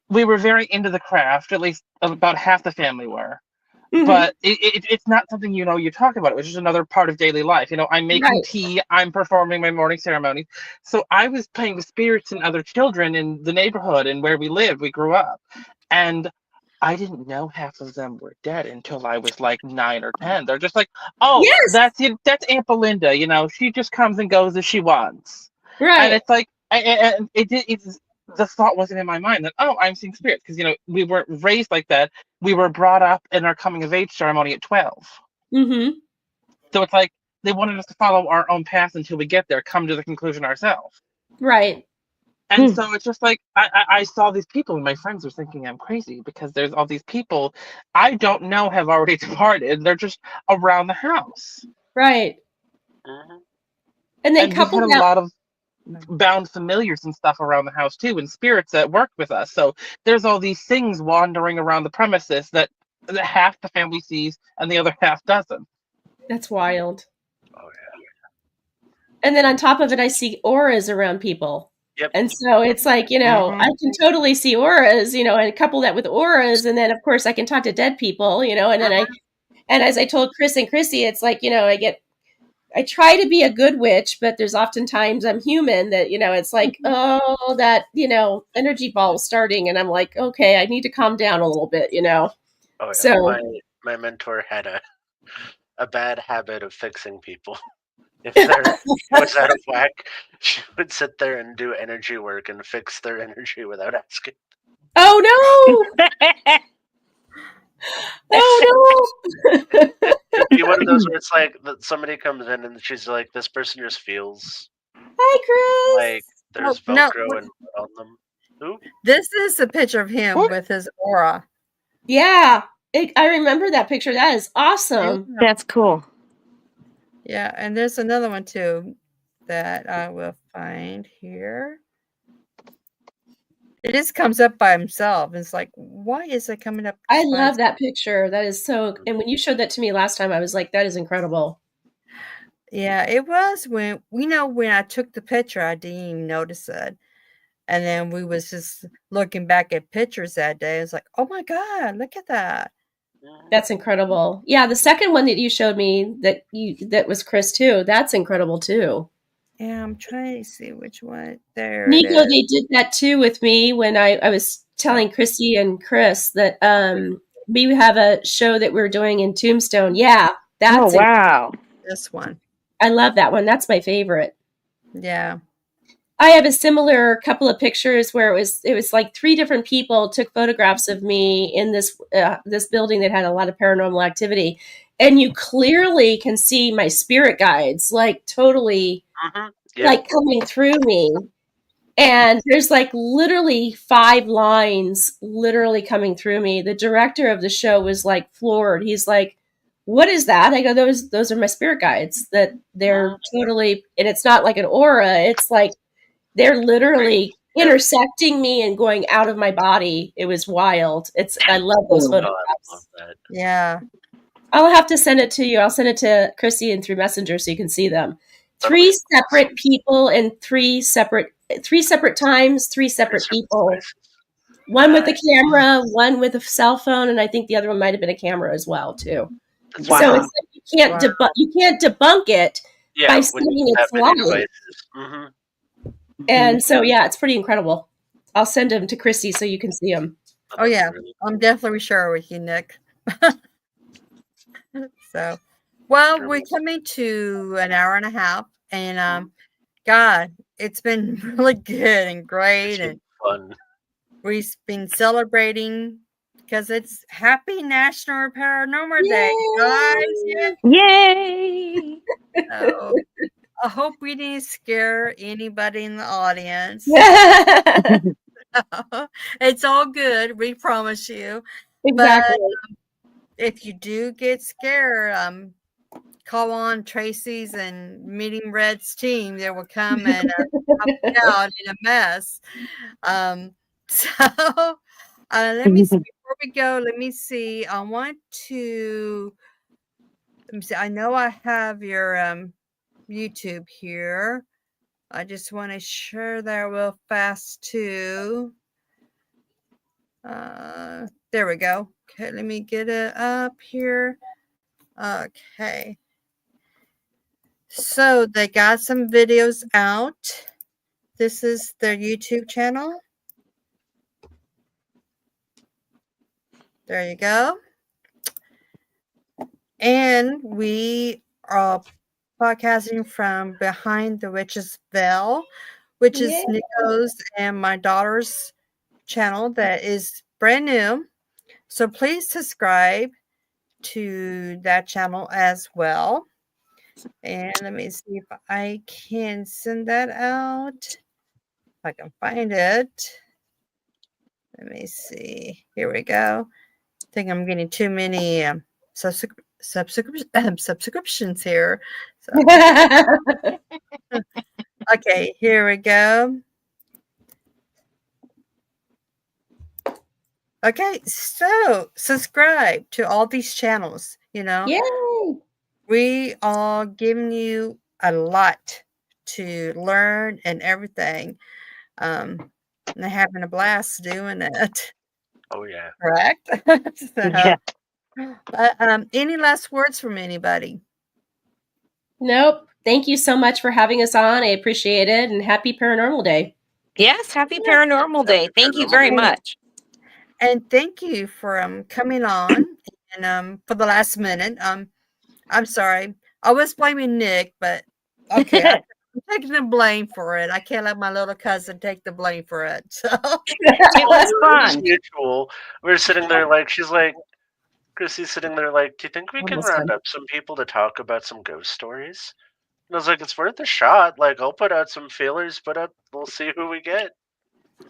we were very into the craft. At least about half the family were. Mhm. But it's not something you talk about. It was just another part of daily life. I'm making Right. tea. I'm performing my morning ceremony. So I was playing with spirits and other children in the neighborhood and where we lived. We grew up, and I didn't know half of them were dead until I was like 9 or 10. They're just like, "Oh, Yes. that's it. That's Aunt Belinda. She just comes and goes as she wants." And Right. it's like, and it's the thought wasn't in my mind that, oh, I'm seeing spirits, because we weren't raised like that. We were brought up in our coming of age ceremony at 12. Mm-hmm. So it's like they wanted us to follow our own path until we get there, come to the conclusion ourselves. Right. And so it's just like I saw these people, and my friends were thinking I'm crazy because there's all these people I don't know have already departed. They're just around the house. Right. Mhm. And then And we couple had a that. lot of bound familiars and stuff around the house too, and spirits that worked with us. So there's all these things wandering around the premises that half the family sees and the other half doesn't. That's wild. Oh yeah. And then on top of it, I see auras around people. Yep. And so it's like, I can totally see auras, and couple that with auras. And then, of course, I can talk to dead people, and then and as I told Chris and Chrissy, it's like, I try to be a good witch, but there's oftentimes I'm human that, it's like, oh, that, energy ball starting. And I'm like, okay, I need to calm down a little bit, Oh yeah. So My mentor had a bad habit of fixing people. If their was out of whack, she would sit there and do energy work and fix their energy without asking. oh no. Oh no. It'd be one of those where it's like that somebody comes in and she's like, "This person just feels Hi, Chris. like there's No, Velcro and on them." Who? this is a picture of him with his aura. Yeah, I remember that picture. That is awesome. That's cool. Yeah, and there's another one too that I will find here. It just comes up by himself. It's like, why is it coming up? I love that picture. That is so. And when you showed that to me last time, I was like, that is incredible. Yeah, it was when when I took the picture, I didn't even notice it. And then we was just looking back at pictures that day. It's like, oh my God, look at that. That's incredible. Yeah, the second one that you showed me that was Chris too. That's incredible too. Yeah, I'm trying to see which one. There Nico, it is. they did that too with me when I was telling Chrissy and Chris that we have a show that we're doing in Tombstone. Yeah, that's wow. This one. I love that one. That's my favorite. Yeah. I have a similar couple of pictures where it was like 3 different people took photographs of me in this building that had a lot of paranormal activity, and you clearly can see my spirit guides like totally like coming through me. And there's like literally 5 lines literally coming through me. The director of the show was like floored. He's like, "What is that?" I go, "Those are my spirit guides. That they're totally, and it's not like an aura. It's like they're literally intersecting me and going out of my body." It was wild. I love those photographs. Yeah. I'll have to send it to you. I'll send it to Chrissy and through Messenger so you can see them. 3 separate people and 3 separate times, 3 separate people. One with a camera, one with a cell phone, and I think the other one might have been a camera as well too. Wow. So it's like you can't debunk it by seeing its light. And so yeah, it's pretty incredible. I'll send them to Chrissy so you can see them. Oh yeah, I'm definitely sure with you, Nick. So, well, we're coming to an hour and a half, and God, it's been really good and great, and fun. We've been celebrating because it's Happy National Paranormal Day, guys. Yay! So, I hope we didn't scare anybody in the audience. It's all good. We promise you. Exactly. But if you do get scared, call on Tracy's and Meeting Red's team. They will come and help you out in a mess. So let me see. Before we go, let me see. I want to. Let me see. I know I have your YouTube here. I just want to share that real fast too. There we go. Okay, let me get it up here. Okay. So they got some videos out. This is their YouTube channel. There you go. And we are podcasting from behind the witch's veil, which is Nico's and my daughter's channel that is brand new. So please subscribe to that channel as well. And let me see if I can send that out. If I can find it. Let me see. Here we go. I think I'm getting too many subscriptions here. So. Okay, here we go. Okay, so subscribe to all these channels. Yay! We are giving you a lot to learn and everything. And having a blast doing it. Oh yeah. Correct? Yeah. Any last words from anybody? Nope. Thank you so much for having us on. I appreciate it. And happy Paranormal Day. Yes, happy Paranormal Day. Thank you very much. And thank you for coming on and for the last minute. I'm sorry. I was blaming Nick, but okay, I'm taking the blame for it. I can't let my little cousin take the blame for it. So it was fun. Mutual. We were sitting there like she's like Chrissy's sitting there like, do you think we can Almost round done. up some people to talk about some ghost stories? And I was like, it's worth a shot. Like I'll put out some feelers, we'll see who we get.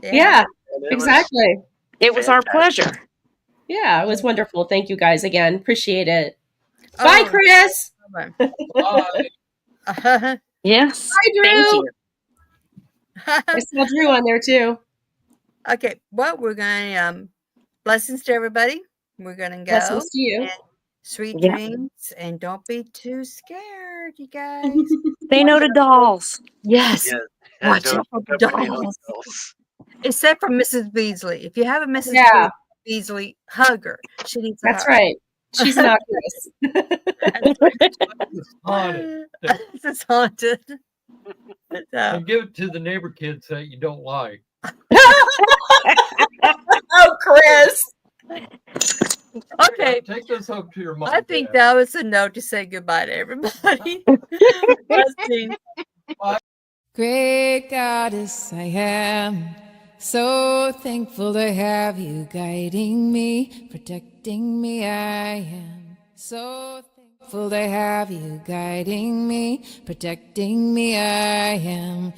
Yeah, And exactly. It was our pleasure. Yeah, it was wonderful. Thank you guys again. Appreciate it. Bye, Chris. Bye. Yes. Bye, Drew. Thank you. I saw Drew on there too. Okay, well, we're going blessings to everybody. We're gonna go. Blessings to you. And sweet Yeah. dreams, and don't be too scared, you guys. Say no to dolls. Yes, Yeah, and watch don't out for book up any dolls. hotels. Except for Mrs. Beasley. If you have a Mrs. Yeah, Beasley, hug her. She needs a that's hug. right. She's innocuous. It's haunted. It's haunted. So, And give it to the neighbor kids that you don't like. Oh, Chris. okay, Take this home to your mom. I think that was a note to say goodbye to everybody. Blessings. Great goddess, I am so thankful to have you guiding me, protecting me. I am so thankful to have you guiding me, protecting me. I am